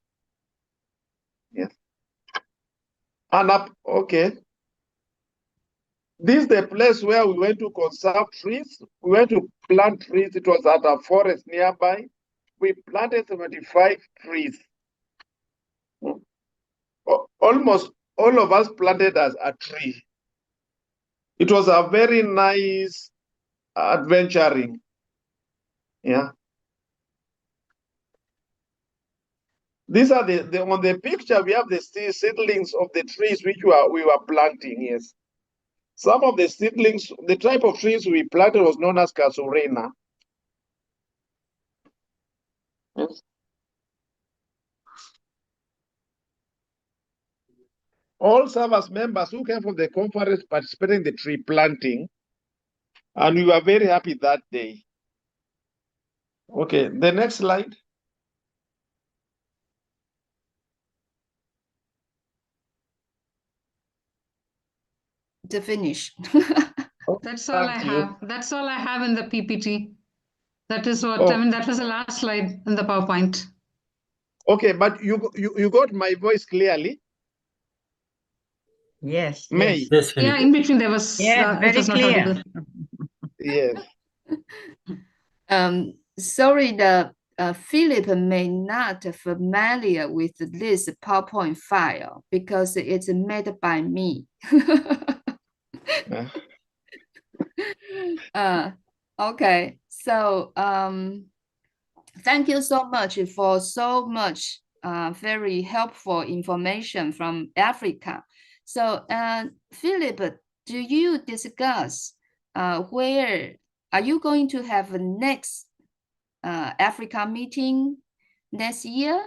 Yes. And okay. This is the place where we went to conserve trees. We went to plant trees. It was at a forest nearby. We planted 75 trees. Almost all of us planted as a tree. It was a very nice adventuring. Yeah. These are on the picture, we have the seedlings of the trees which we were planting, yes. Some of the seedlings, the type of trees we planted was known as Casuarina. Yes. All service members who came from the conference participated in the tree planting, and we were very happy that day. Okay, the next slide. To finish. That's all I have. That's all I have in the PPT. That is what, I mean, that was the last slide in the PowerPoint. Okay, but you got my voice clearly? Yes. May. Yes, Yeah, in between there was, Yeah, very it was not clear. audible. Yes. Sorry, the Philip may not familiar with this PowerPoint file because it's made by me. Okay, so thank you so much for so much very helpful information from Africa. So Philip, do you discuss where are you going to have a next Africa meeting next year?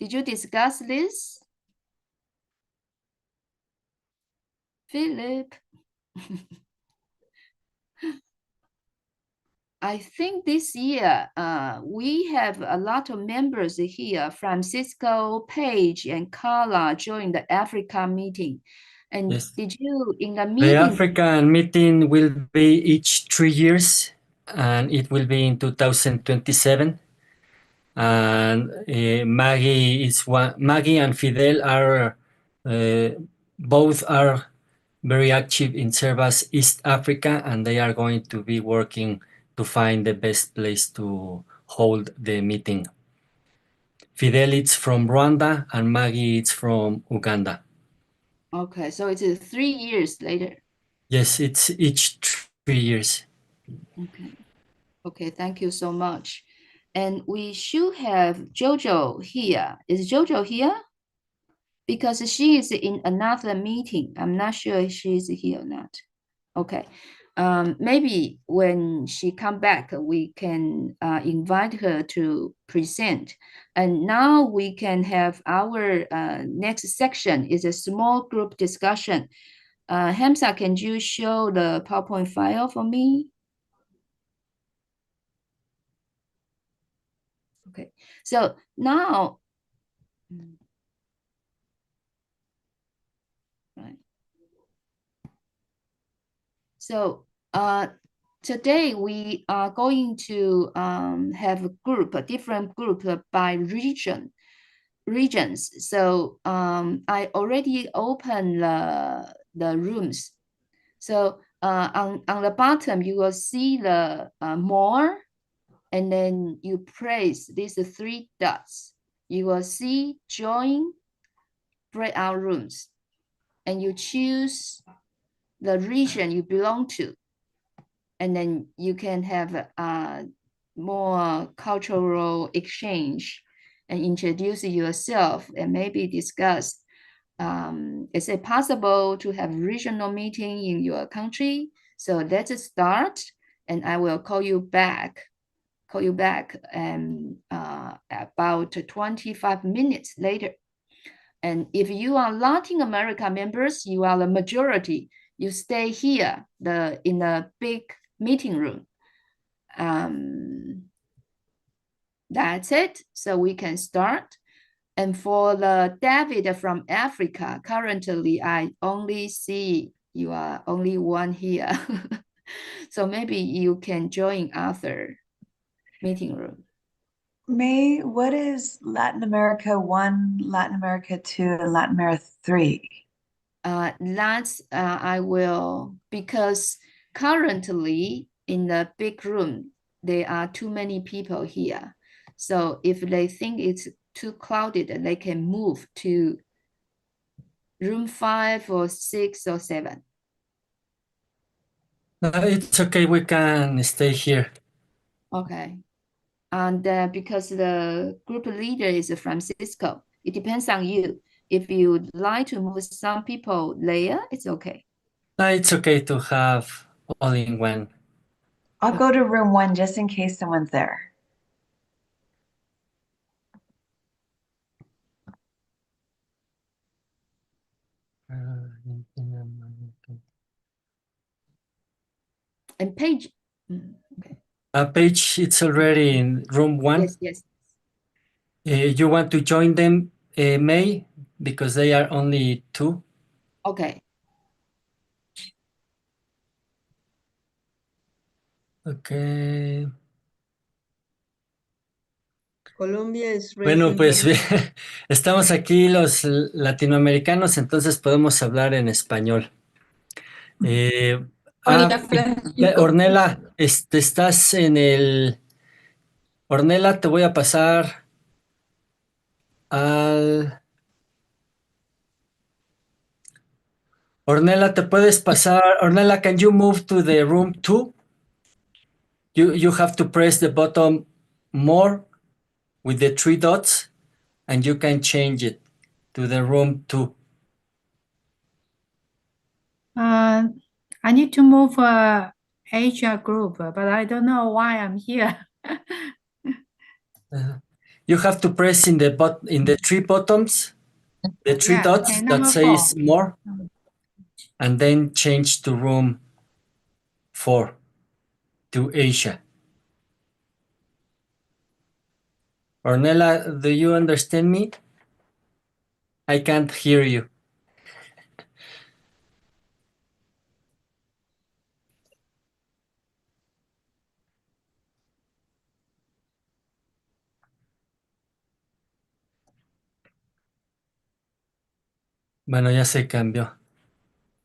Did you discuss this? Philip? I think this year we have a lot of members here. Francisco, Paige, and Carla joined the Africa meeting. And Yes. did you in the The meeting? African meeting will be each 3 years, and it will be in 2027. And Maggie and Fidel are both are very active in Servas East Africa, and they are going to be working to find the best place to hold the meeting. Fidel is from Rwanda, and Maggie is from Uganda. Okay, so it's 3 years later. Yes, it's each 3 years. Okay. Okay, thank you so much. And we should have Jojo here. Is Jojo here? Because she is in another meeting. I'm not sure if she's here or not. Okay. Maybe when she come back, we can invite her to present. And now we can have our next section is a small group discussion. Hamza, can you show the PowerPoint file for me? Okay, so now, right. So today we are going to have a different group by regions. So I already opened the rooms. So on the bottom, you will see the more, and then you press these 3 dots. You will see join breakout rooms, and you choose the region you belong to. And then you can have more cultural exchange and introduce yourself and maybe discuss, is it possible to have regional meeting in your country? So let's start, and I will call you back about 25 minutes later. And if you are Latin America members, you are the majority. You stay here in the big meeting room. That's it. So we can start. And for the David from Africa, currently I only see you are only one here. So maybe you can join other meeting room. May, what is Latin America 1, Latin America 2, and Latin America 3? That's I will, because currently in the big room, there are too many people here. So if they think it's too crowded, they can move to room 5 or 6 or 7. It's okay, we can stay here. Okay. And because the group leader is Francisco, it depends on you. If you'd like to move some people later, it's okay. It's okay to have all in one. I'll go to room 1 just in case someone's there. And Paige, okay. Paige, it's already in room 1. Yes, yes. You want to join them, May? Because they are only 2. Okay. Okay. Colombia is Bueno, raising pues her estamos aquí los latinoamericanos, entonces podemos hablar en español. Hola, Francisco. Ornella, estás en el... Ornella, te voy a pasar al... Ornella, ¿te puedes pasar? Ornella, can you move to the room 2? You have to press the button more with the 3 dots, and you can change it to the room 2. I need to move Asia group, but I don't know why I'm here. You have to press in the 3 buttons, the 3 Yeah, dots okay, that number says 4. more, and then change to room 4, to Asia. Ornella, do you understand me? I can't hear you. Bueno, ya se cambió.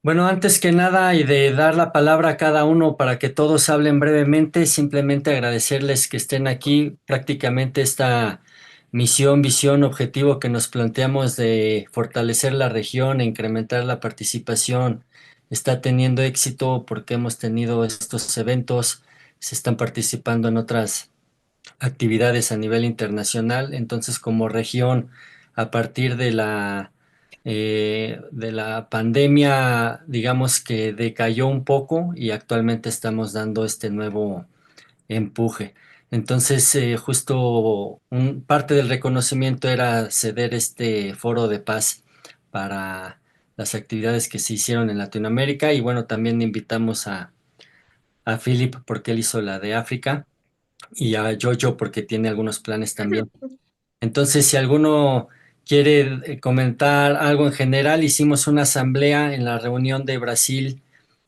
Bueno, antes que nada y de dar la palabra a cada uno para que todos hablen brevemente, simplemente agradecerles que estén aquí. Prácticamente esta misión, visión, objetivo que nos planteamos de fortalecer la región e incrementar la participación está teniendo éxito porque hemos tenido estos eventos, se están participando en otras actividades a nivel internacional. Entonces, como región, a partir de la pandemia, digamos que decayó un poco y actualmente estamos dando este nuevo empuje. Entonces, justo parte del reconocimiento era ceder este foro de paz para las actividades que se hicieron en Latinoamérica y bueno, también invitamos a Philip porque él hizo la de África y a Jojo porque tiene algunos planes también. Entonces, si alguno quiere comentar algo en general, hicimos una asamblea en la reunión de Brasil,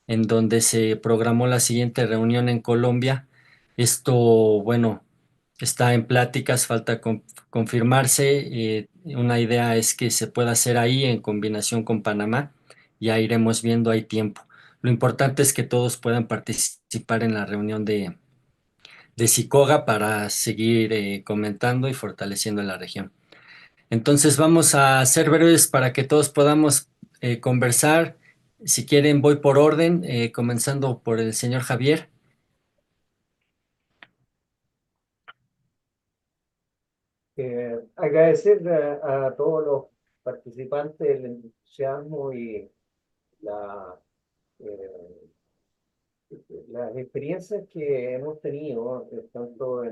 en donde se programó la siguiente reunión en Colombia. Esto, bueno, está en pláticas, falta confirmarse. Una idea es que se pueda hacer ahí en combinación con Panamá. Ya iremos viendo, hay tiempo. Lo importante es que todos puedan participar en la reunión de Sicoga para seguir comentando y fortaleciendo la región. Entonces vamos a ser breves para que todos podamos conversar. Si quieren, voy por orden, comenzando por el señor Javier. Agradecer a todos los participantes el entusiasmo y la, eh, las experiencias que hemos tenido, tanto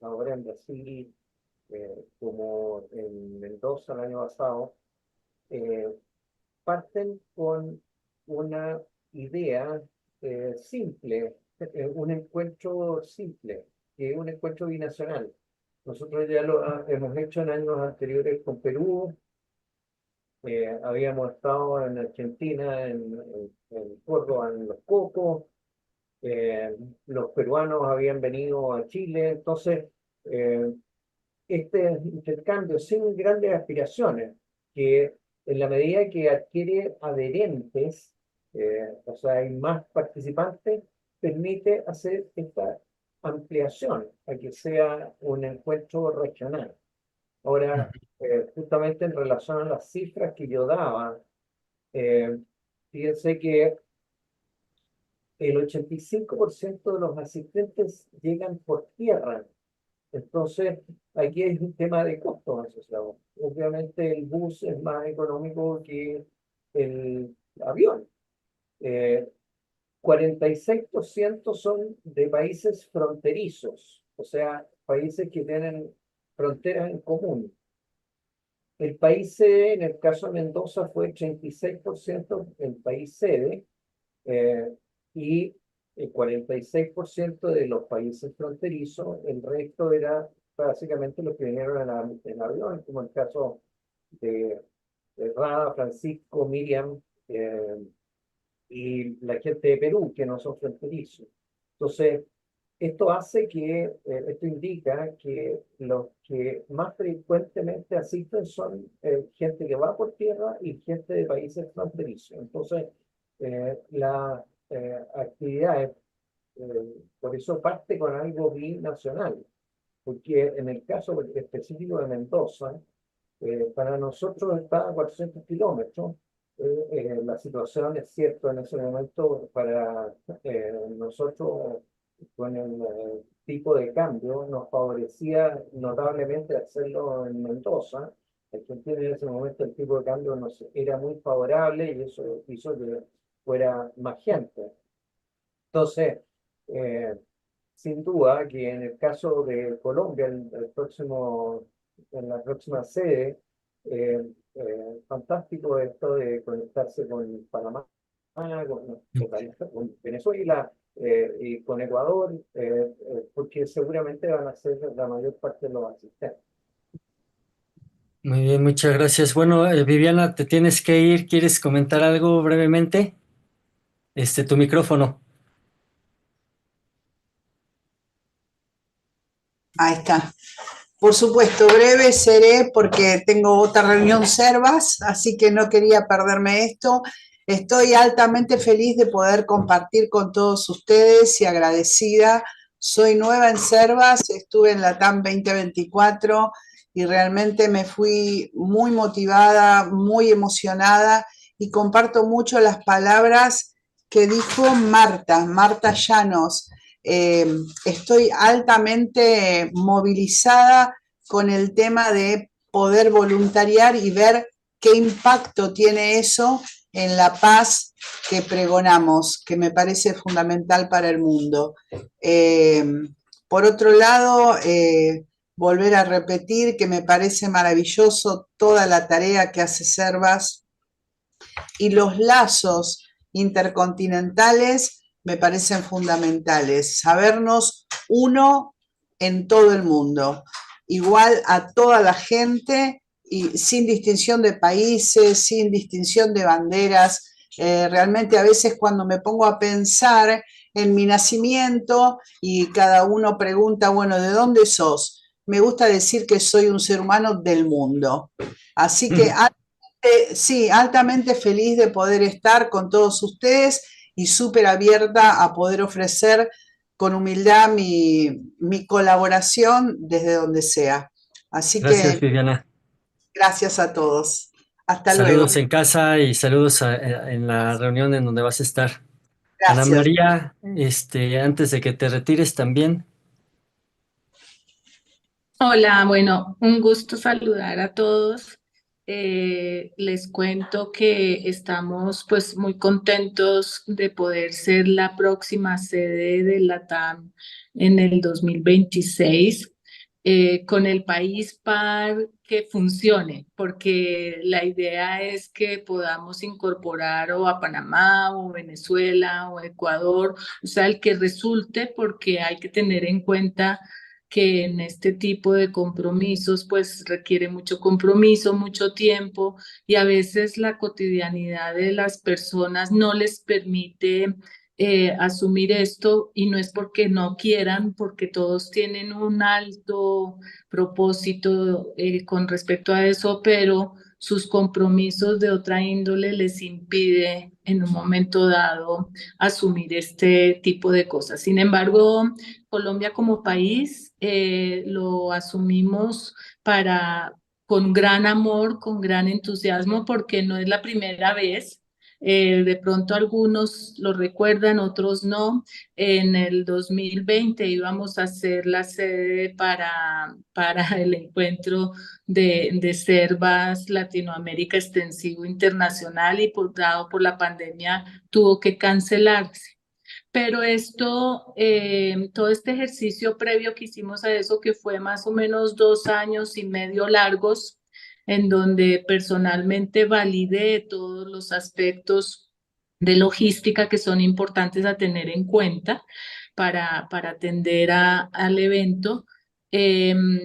ahora en Brasil como en Mendoza el año pasado, eh, parten con una idea simple, un encuentro simple, que es un encuentro binacional. Nosotros ya lo hemos hecho en años anteriores con Perú, habíamos estado en Argentina, en Córdoba, en Los Cocos, los peruanos habían venido a Chile, entonces este intercambio sin grandes aspiraciones, que en la medida que adquiere adherentes, o sea, hay más participantes, permite hacer esta ampliación a que sea un encuentro regional. Ahora, justamente en relación a las cifras que yo daba, eh, fíjense que el 85% de los asistentes llegan por tierra. Entonces, aquí hay un tema de costos asociados. Obviamente el bus es más económico que el avión. 46% son de países fronterizos, o sea, países que tienen fronteras en común. El país sede, en el caso de Mendoza, fue 36% el país sede, y el 46% de los países fronterizos, el resto era básicamente los que vinieron en avión, como el caso de, Rada, Francisco, Miriam y la gente de Perú, que no son fronterizos. Entonces, esto indica que los que más frecuentemente asisten son gente que va por tierra y gente de países fronterizos. Entonces, la actividad, por eso parte con algo binacional, porque en el caso específico de Mendoza, para nosotros está a 400 kilómetros. La situación es cierto en ese momento para nosotros con el tipo de cambio nos favorecía notablemente hacerlo en Mendoza. Argentina en ese momento el tipo de cambio era muy favorable y eso hizo que fuera más gente. Entonces, sin duda que en el caso de Colombia, en la próxima sede, fantástico esto de conectarse con Panamá, con Venezuela y con Ecuador, porque seguramente van a ser la mayor parte de los asistentes. Muy bien, muchas gracias. Bueno, Viviana, te tienes que ir. ¿Quieres comentar algo brevemente? Tu micrófono. Ahí está. Por supuesto, breve seré porque tengo otra reunión Servas, así que no quería perderme esto. Estoy altamente feliz de poder compartir con todos ustedes y agradecida Soy nueva en Servas, estuve en la TAM 2024 y realmente me fui muy motivada, muy emocionada y comparto mucho las palabras que dijo Marta Llanos. Estoy altamente movilizada con el tema de poder voluntariar y ver qué impacto tiene eso en la paz que pregonamos, que me parece fundamental para el mundo. Por otro lado, volver a repetir que me parece maravilloso toda la tarea que hace Servas y los lazos intercontinentales me parecen fundamentales. Sabernos uno en todo el mundo, igual a toda la gente y sin distinción de países, sin distinción de banderas. Realmente a veces cuando me pongo a pensar en mi nacimiento y cada uno pregunta, bueno, ¿de dónde sos? Me gusta decir que soy un ser humano del mundo. Así que sí, altamente feliz de poder estar con todos ustedes y súper abierta a poder ofrecer con humildad mi colaboración desde donde sea. Así Gracias, que Viviana. gracias a todos. Hasta Saludos luego. en casa y saludos en la reunión en donde vas a estar. Ana Gracias. María, antes de que te retires también. Hola, bueno, un gusto saludar a todos. Les cuento que estamos pues muy contentos de poder ser la próxima sede de la TAM en el 2026 con el país par que funcione, porque la idea es que podamos incorporar o a Panamá o Venezuela o Ecuador, o sea, el que resulte, porque hay que tener en cuenta que en este tipo de compromisos pues requiere mucho compromiso, mucho tiempo y a veces la cotidianidad de las personas no les permite asumir esto y no es porque no quieran, porque todos tienen un alto propósito con respecto a eso, pero sus compromisos de otra índole les impide en un momento dado asumir este tipo de cosas. Sin embargo, Colombia como país lo asumimos con gran amor, con gran entusiasmo, porque no es la primera vez. De pronto algunos lo recuerdan, otros no. En el 2020 íbamos a ser la sede para el encuentro de Servas Latinoamérica Extensivo Internacional y dado por la pandemia tuvo que cancelarse. Pero todo este ejercicio previo que hicimos a eso, que fue más o menos 2 años y medio largos, en donde personalmente validé todos los aspectos de logística que son importantes a tener en cuenta para atender al evento.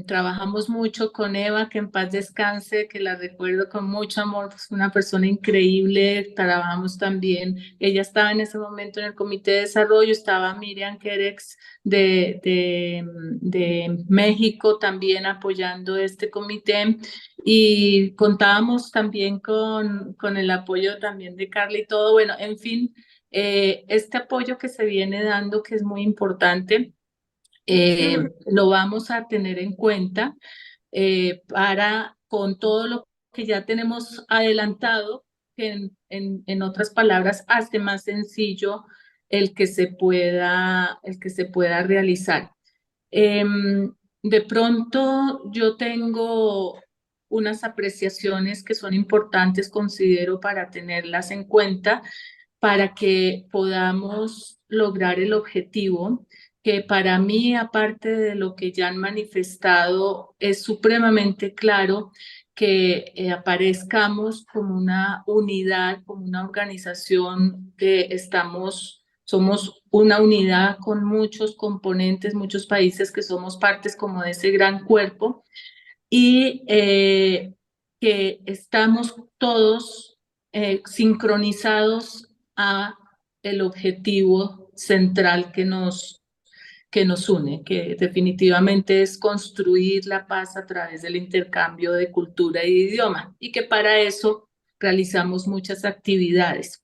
Trabajamos mucho con Eva, que en paz descanse, que la recuerdo con mucho amor, pues una persona increíble. Trabajamos también, ella estaba en ese momento en el comité de desarrollo, estaba Miriam Kerex de México también apoyando este comité y contábamos también con el apoyo también de Carla y todo. Bueno, en fin, este apoyo que se viene dando, que es muy importante, lo vamos a tener en cuenta con todo lo que ya tenemos adelantado, que en otras palabras hace más sencillo el que se pueda realizar. De pronto yo tengo unas apreciaciones que son importantes, considero, para tenerlas en cuenta, para que podamos lograr el objetivo que para mí, aparte de lo que ya han manifestado, es supremamente claro que aparezcamos como una unidad, como una organización somos una unidad con muchos componentes, muchos países que somos partes como de ese gran cuerpo y que estamos todos sincronizados a el objetivo central que nos une, que definitivamente es construir la paz a través del intercambio de cultura y de idioma, y que para eso realizamos muchas actividades.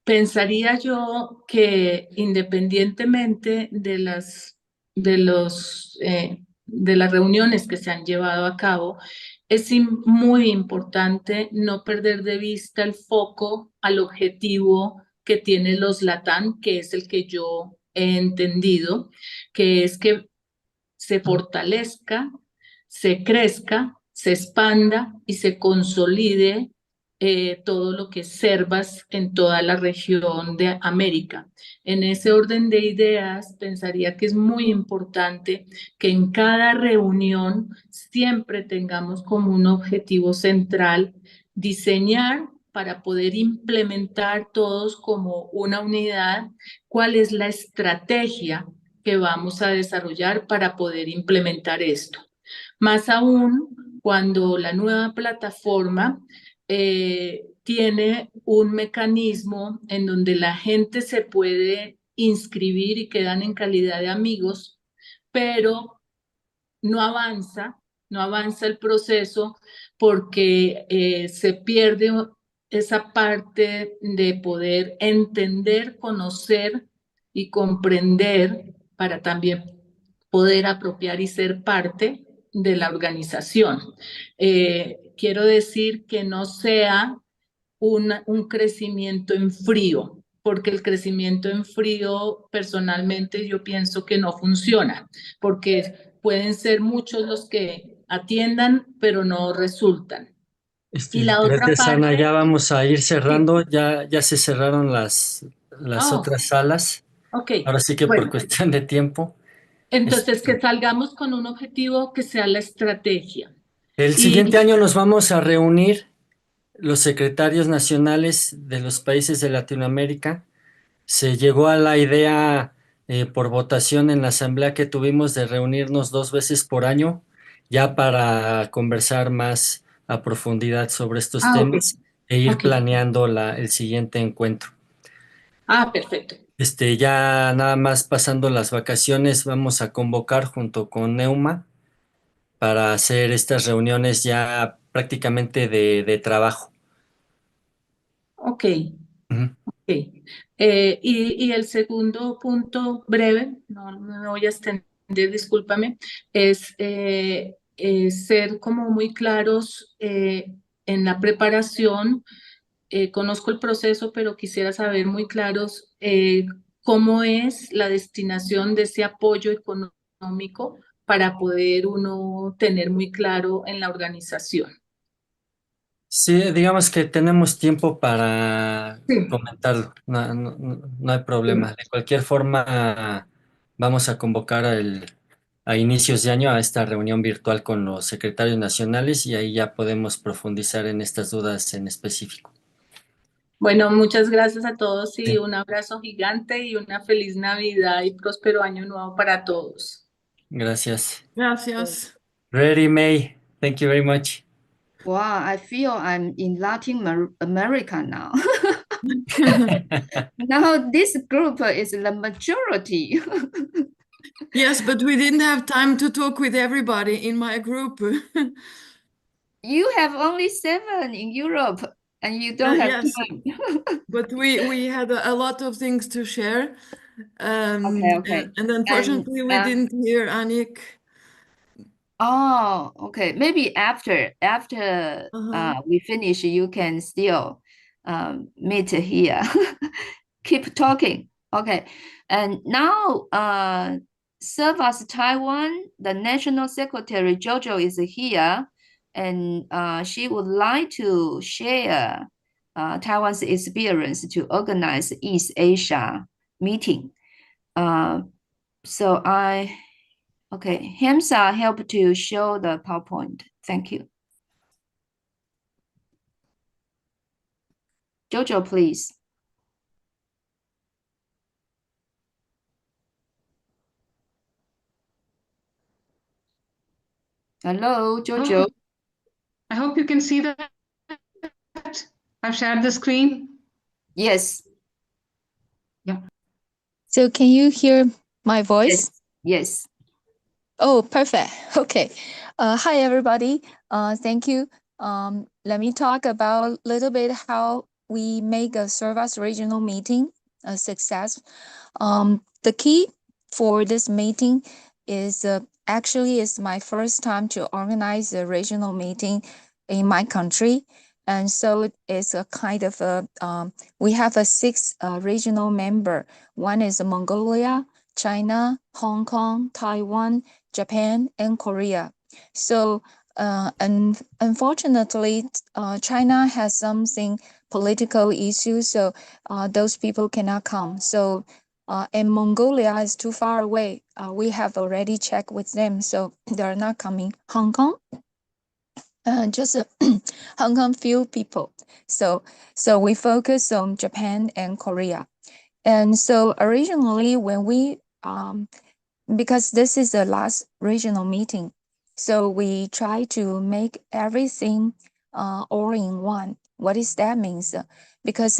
pensaría yo que independientemente de de de las reuniones que se han llevado a cabo, es muy importante no perder de vista el foco al objetivo que tienen los LATAM, que es el que yo he entendido, que es que se fortalezca, se crezca, se expanda y se consolide todo lo que es Servas en toda la región de América. En ese orden de ideas, pensaría que es muy importante que en cada reunión siempre tengamos como un objetivo central diseñar para poder implementar todos como una unidad cuál es la estrategia que vamos a desarrollar para poder implementar esto. Más aún cuando la nueva plataforma tiene un mecanismo en donde la gente se puede inscribir y quedan en calidad de amigos, pero no avanza el proceso porque se pierde esa parte de poder entender, conocer y comprender para también poder apropiar y ser parte de la organización. Quiero decir que no sea un crecimiento en frío, porque el crecimiento en frío personalmente yo pienso que no funciona, porque pueden ser muchos los que atiendan, pero no resultan. Y la otra Gracias, Ana. parte, Ya vamos a ir sí. cerrando. Ya se cerraron las Oh, otras salas. ok, Ahora sí que por bueno, cuestión de tiempo. entonces que salgamos con un objetivo que sea la estrategia. El siguiente año nos vamos a reunir los secretarios nacionales de los países de Latinoamérica. Se llegó a la idea por votación en la asamblea que tuvimos de reunirnos 2 veces por año, ya para conversar más a profundidad sobre estos Ok, temas e ir ok. planeando el siguiente encuentro. Perfecto. Ya nada más pasando las vacaciones, vamos a convocar junto con Neuma para hacer estas reuniones ya prácticamente de trabajo. Ok. Ujú. Ok. Y el segundo punto breve, no me voy a extender, discúlpame, es ser como muy claros en la preparación. Conozco el proceso, pero quisiera saber muy claros cómo es la destinación de ese apoyo económico para poder uno tener muy claro en la organización. Sí, digamos que tenemos tiempo para Sí. comentarlo, no hay problema. De cualquier forma, vamos a convocar a inicios de año a esta reunión virtual con los secretarios nacionales y ahí ya podemos profundizar en estas dudas en específico. Bueno, muchas gracias a todos y Sí. un abrazo gigante y una feliz Navidad y próspero año nuevo para todos. Gracias. Gracias. Ready, May. Thank you very much. Wow, I feel I'm in Latin America now. Now this group is the majority. Yes, but we didn't have time to talk with everybody in my group. You have only 7 in Europe and you don't have Yes, time. but we had a lot of things to share. Okay. And unfortunately, we didn't hear Annick. Oh, okay. Maybe after we finish, you can still meet here. Keep talking. Okay. And now serve as Taiwan, the National Secretary Jojo is here, and she would like to share Taiwan's experience to organize East Asia meeting. So okay, Hamza help to show the PowerPoint. Thank you. Jojo, please. Hello, Jojo. I hope you can see that. I've shared the screen. Yes. Yeah. So can you hear my voice? Yes. Oh, perfect. Okay. Hi, everybody. Thank you. Let me talk about a little bit how we make a Servas regional meeting a success. The key for this meeting is actually it's my first time to organize a regional meeting in my country. And so it's a kind of we have a 6 regional member. One is Mongolia, China, Hong Kong, Taiwan, Japan, and Korea. So and unfortunately, China has something political issues, so those people cannot come. So and Mongolia is too far away. We have already checked with them, so they're not coming. Hong Kong, just Hong Kong few people. So we focus on Japan and Korea. And so originally when we because this is the last regional meeting, so we try to make everything all in one. What does that mean? Because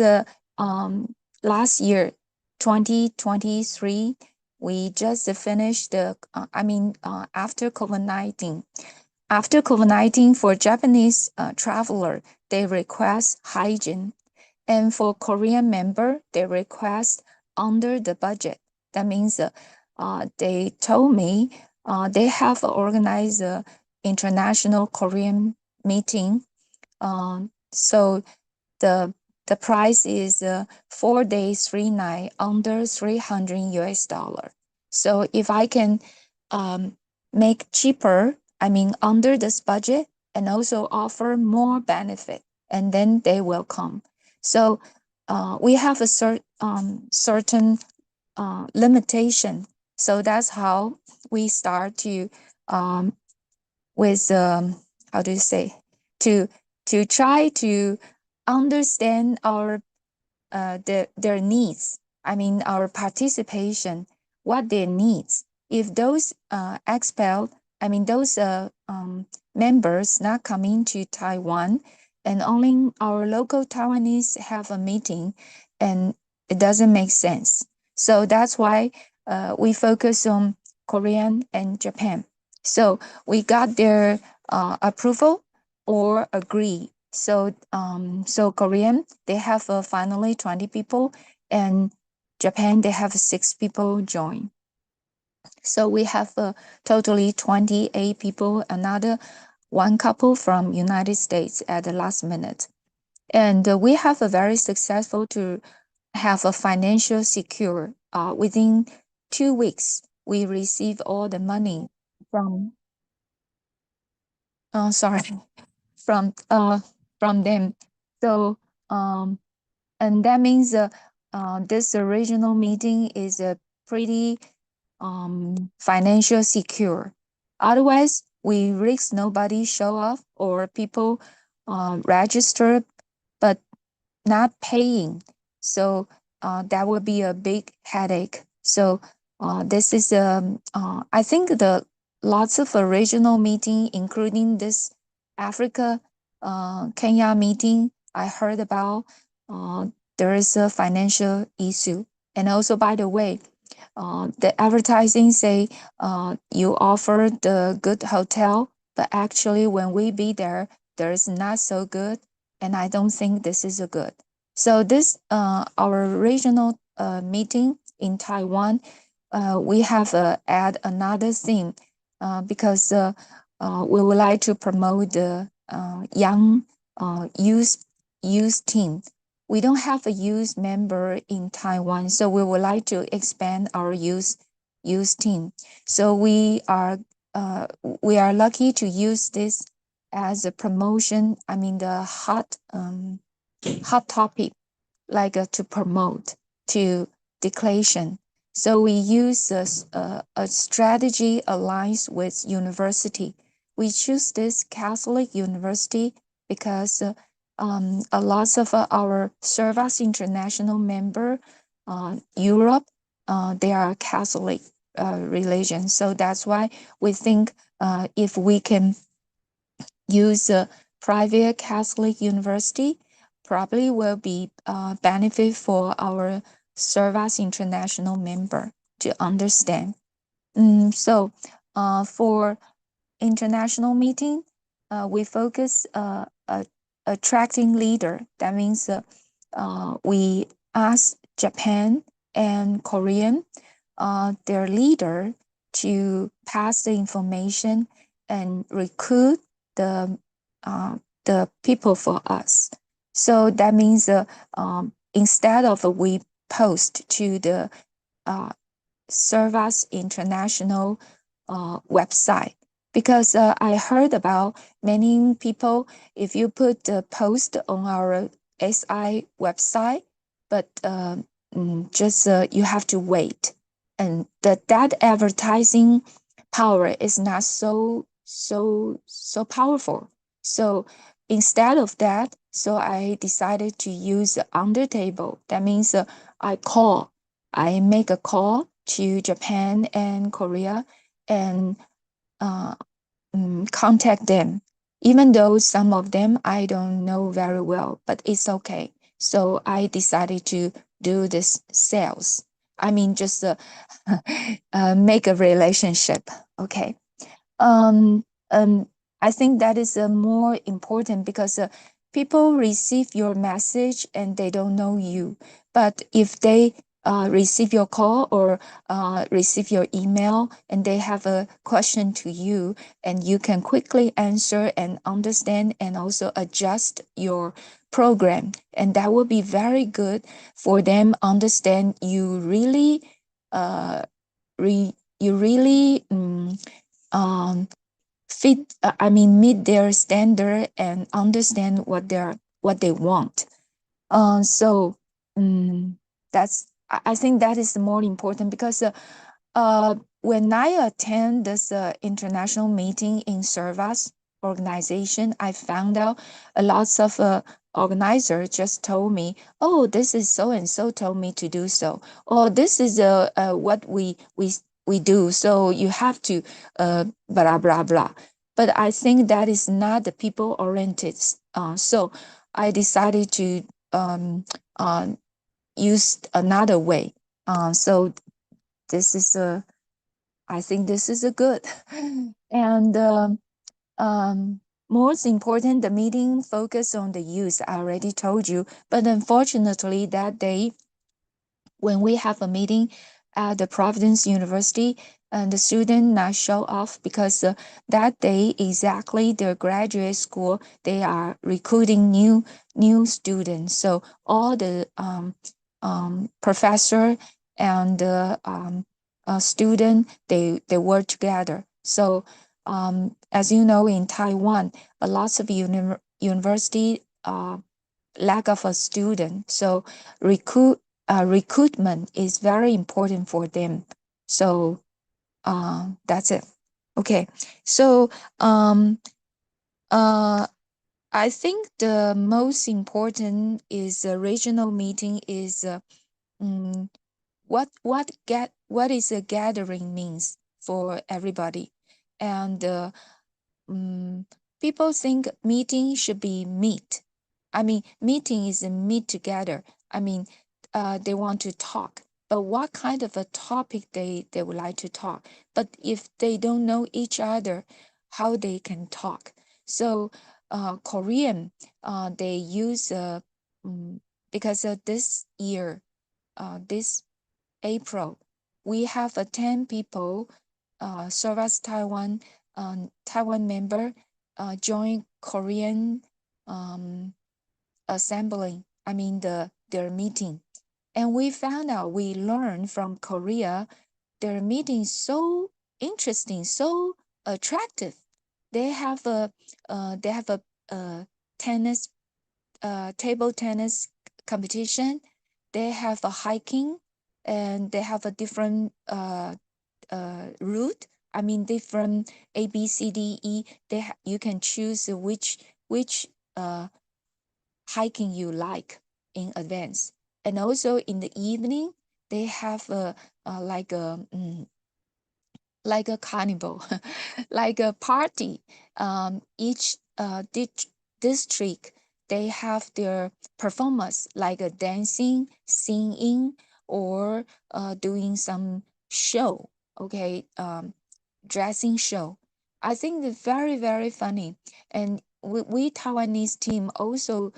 last year, 2023, we just finished the, after COVID-19. After COVID-19, for Japanese traveler, they request hygiene. And for Korean member, they request under the budget. That means they told me they have organized an international Korean meeting. So the price is 4 days, 3 nights under $300. So if I can make cheaper, under this budget, and also offer more benefit, and then they will come. So we have a certain limitation. So that's how we start to with how do you say, to try to understand our their needs. Our participation, what their needs. If those those members not coming to Taiwan, and only our local Taiwanese have a meeting, and it doesn't make sense. So that's why we focus on Korean and Japan. So we got their approval or agree. So Korean, they have finally 20 people, and Japan, they have 6 people join. So we have totally 28 people, another 1 couple from United States at the last minute. And we have a very successful to have a financial secure. Within 2 weeks, we receive all the money from, from them. So, and that means this regional meeting is a pretty financial secure. Otherwise, we risk nobody show up or people register but not paying. So that would be a big headache. So this is I think the lots of regional meeting, including this Africa Kenya meeting I heard about. There is a financial issue, and also, by the way, the advertising say you offer the good hotel, but actually when we be there, there's not so good, and I don't think this is a good. So this our regional meeting in Taiwan, we have add another thing because we would like to promote the young youth team. We don't have a youth member in Taiwan, so we would like to expand our youth team. So we are lucky to use this as a promotion. The hot topic, like to promote to declaration. So we use a strategy alliance with university. We choose this Catholic university because a lot of our Servas international member, Europe, they are Catholic religion. So that's why we think if we can use a private Catholic university, probably will be benefit for our Servas international member to understand. So for international meeting, we focus attracting leader. That means we asked Japan and Korean, their leader, to pass the information and recruit the people for us. So that means instead of we post to the Servas International website, because I heard about many people, if you put the post on our SI website, but just you have to wait, and that advertising power is not so powerful. So instead of that, so I decided to use under table. That means I make a call to Japan and Korea and contact them. Even though some of them I don't know very well, but it's okay. So I decided to do this sales. I mean, just make a relationship. Okay. Um, I think that is more important because people receive your message and they don't know you. But if they receive your call or receive your email and they have a question to you, and you can quickly answer and understand and also adjust your program, and that will be very good for them understand you really fit meet their standard and understand what they want. So that's I think that is more important because when I attend this international meeting in Servas organization, I found out a lots of organizers just told me, oh, this is so and so told me to do so, or this is what we do, so you have to blah blah blah. But I think that is not the people oriented. So I decided to use another way. So this is I think this is a good. And most important, the meeting focused on the youth. I already told you, but unfortunately that day when we have a meeting at the Providence University, and the student not show off because that day exactly their graduate school they are recruiting new students. So all the professor and student they work together. So as you know, in Taiwan, a lots of university lack of a student. So recruitment is very important for them. So that's it. Okay. So I think the most important is a regional meeting is what is a gathering means for everybody, and people think meeting should be meet. I mean, meeting is a meet together. I mean, they want to talk, but what kind of a topic they would like to talk? But if they don't know each other, how they can talk? So, Korean, they use because this year, this April, we have 10 people, Service Taiwan, Taiwan member, join Korean assembly. I mean their meeting, and we found out we learned from Korea, their meeting is so interesting, so attractive. They have a tennis table tennis competition. They have a hiking, and they have a different route. I mean, different A, B, C, D, E. You can choose which hiking you in advance. And also in the evening, they have like a carnival, like a party. Each district they have their performance like a dancing, singing, or doing some show. Okay, dressing show. I think it's very funny, and we Taiwanese team also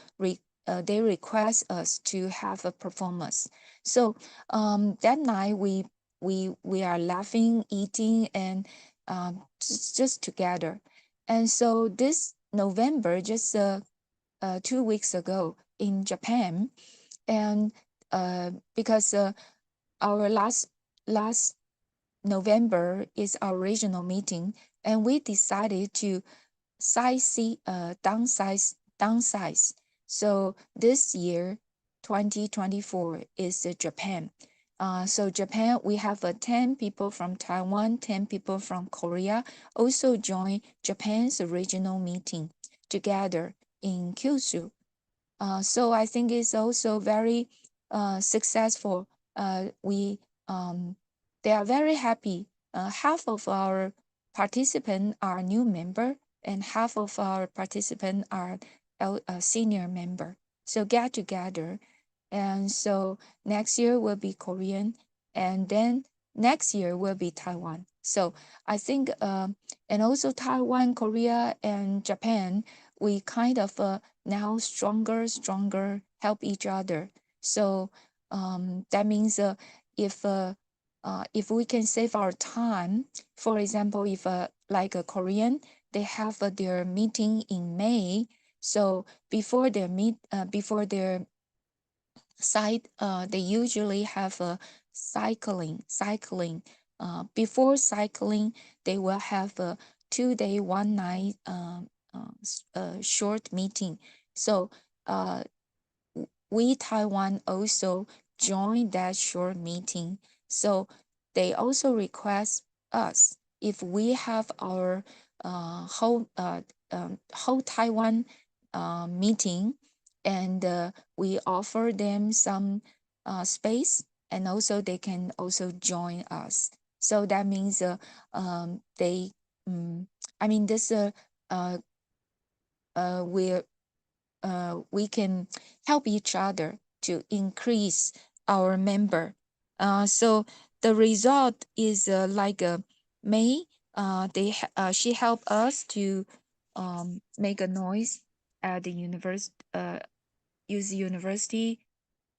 they request us to have a performance. So that night we are laughing, eating, and just together. And so this November, just 2 weeks ago in Japan, and because our last November is our regional meeting, and we decided to downsize. So this year, 2024, is Japan. So Japan, we have 10 people from Taiwan, 10 people from Korea also join Japan's regional meeting together in Kyushu. So I think it's also very successful. They are very happy. Half of our participants are new member, and half of our participants are senior member. So get together, and so next year will be Korean, and then next year will be Taiwan. So I think, and also Taiwan, Korea, and Japan, we kind of now stronger, help each other. So that means if we can save our time, for example, if like a Korean, they have their meeting in May. So before their site, they usually have a cycling. Before cycling, they will have a 2-day, 1-night short meeting. So we Taiwan also join that short meeting. So they also request us if we have our whole Taiwan meeting, and we offer them some space, and also they can also join us. So that means they, I mean, this we can help each other to increase our member. So the result is like May. She helped us to make a noise at the university, use university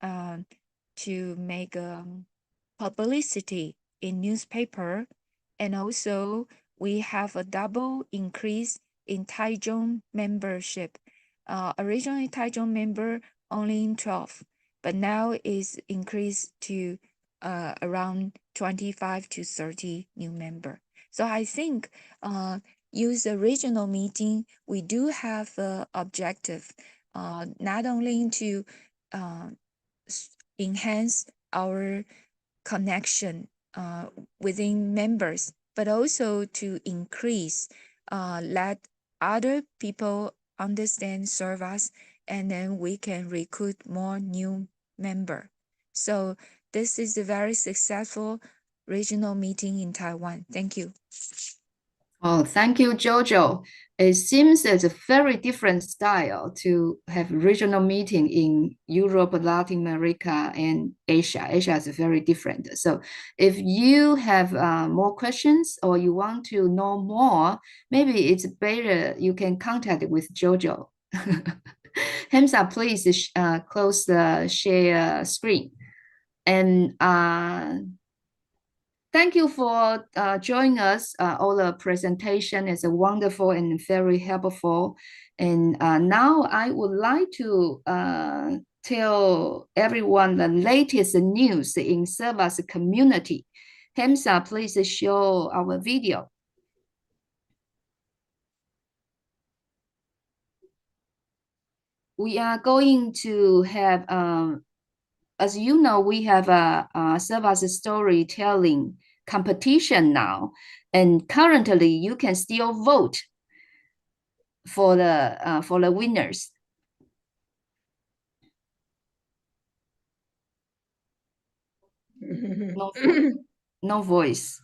to make publicity in newspaper, and also we have a double increase in Taichung membership. Originally Taichung member only in 12, but now is increased to around 25 to 30 new member. So I think use a regional meeting, we do have objective, not only to enhance our connection within members, but also to increase, let other people understand, serve us, and then we can recruit more new member. So this is a very successful regional meeting in Taiwan. Thank you. Oh, thank you, Jojo. It seems it's a very different style to have regional meeting in Europe, Latin America, and Asia. Asia is very different. So if you have more questions or you want to know more, maybe it's better you can contact with Jojo. Hamza, please close the share screen. And thank you for joining us. All the presentation is wonderful and very helpful. And now I would like to tell everyone the latest news in Servas community. Hamza, please show our video. We are going to have, as you know, we have a Servas storytelling competition now, and currently you can still vote for the winners. No voice.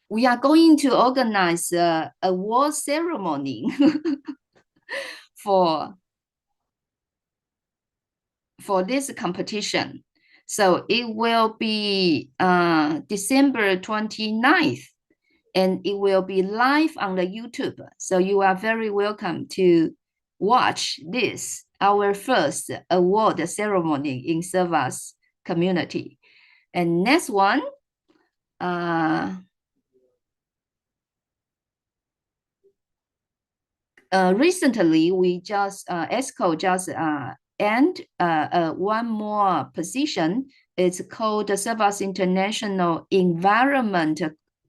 We are going to organize a award ceremony for this competition. So it will be December 29th, and it will be live on the YouTube. So you are very welcome to watch this, our first award ceremony in Servas community. And next one, recently we just ESCO just end one more position. It's called the Servas International Environment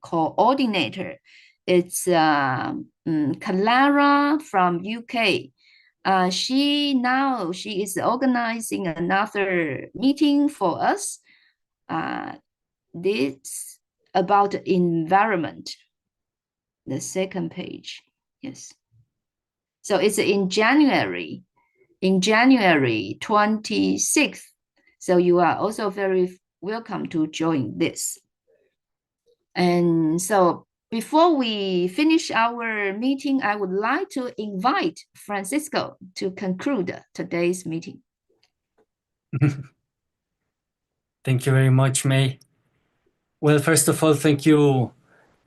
Coordinator. It's Clara from UK. She is organizing another meeting for us. This about environment. The second page, yes. So it's in January 26th. So you are also very welcome to join this. And so before we finish our meeting, I would like to invite Francisco to conclude today's meeting. Thank you very much, May. Well, first of all, thank you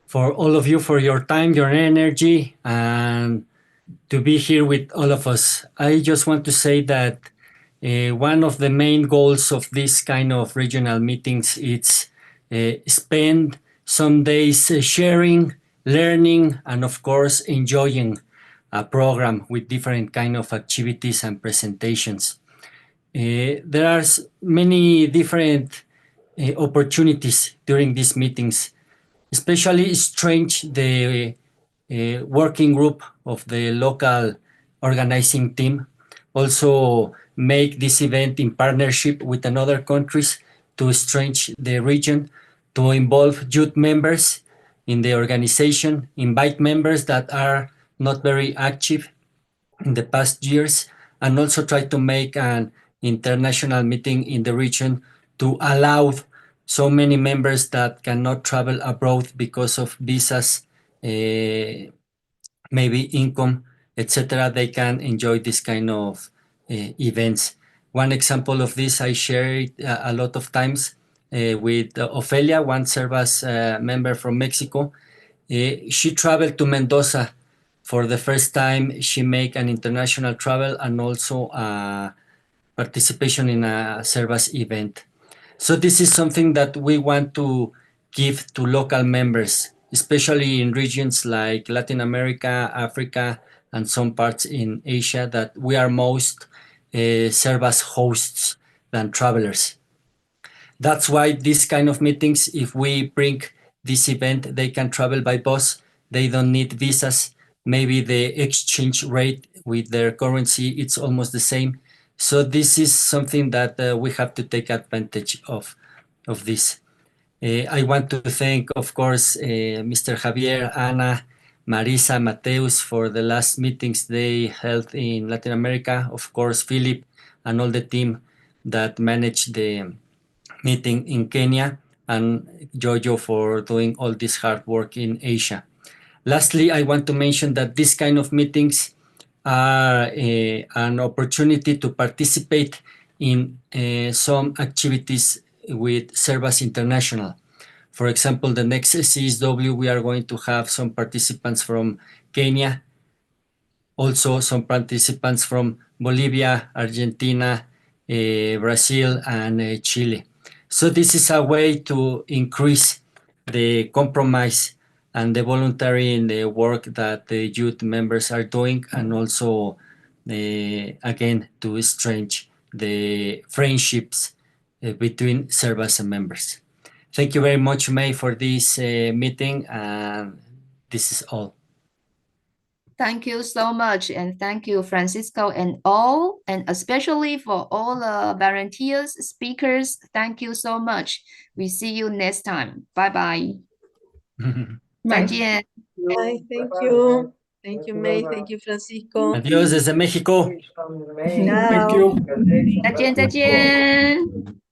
for all of you for your time, your energy, and to be here with all of us. I just want to say that one of the main goals of this kind of regional meetings is spend some days sharing, learning, and of course enjoying a program with different kind of activities and presentations. There are many different opportunities during these meetings, especially strange the working group of the local organizing team also make this event in partnership with another countries to stretch the region, to involve youth members in the organization, invite members that are not very active in the past years, and also try to make an international meeting in the region to allow so many members that cannot travel abroad because of visas, maybe income, etc. They can enjoy this kind of events. One example of this I shared a lot of times with Ofelia, one Servas member from Mexico. She traveled to Mendoza for the first time. She made an international travel and also participation in a Servas event. So this is something that we want to give to local members, especially in regions like Latin America, Africa, and some parts in Asia, that we are most Servas hosts than travelers. That's why these kind of meetings, if we bring this event, they can travel by bus. They don't need visas. Maybe the exchange rate with their currency, it's almost the same. So this is something that we have to take advantage of this. I want to thank, of course, Mr. Javier, Ana, Marisa, Mateus for the last meetings they held in Latin America. Of course, Philip and all the team that managed the meeting in Kenya, and Jojo for doing all this hard work in Asia. Lastly, I want to mention that this kind of meetings are an opportunity to participate in some activities with Servas International. For example, the next CSW, we are going to have some participants from Kenya, also some participants from Bolivia, Argentina, Brazil, and Chile. So this is a way to increase the compromise and the voluntary in the work that the youth members are doing, and also again to strengthen the friendships between Servas and members. Thank you very much, May, for this meeting, and this is all. Thank you so much, and thank you, Francisco, and all, and especially for all the volunteers, speakers. Thank you so much. We see you next time. Bye bye. 再见。 Bye, thank you. Thank you, May. Thank you, Francisco. Adiós desde México. Chao. 再见，再见。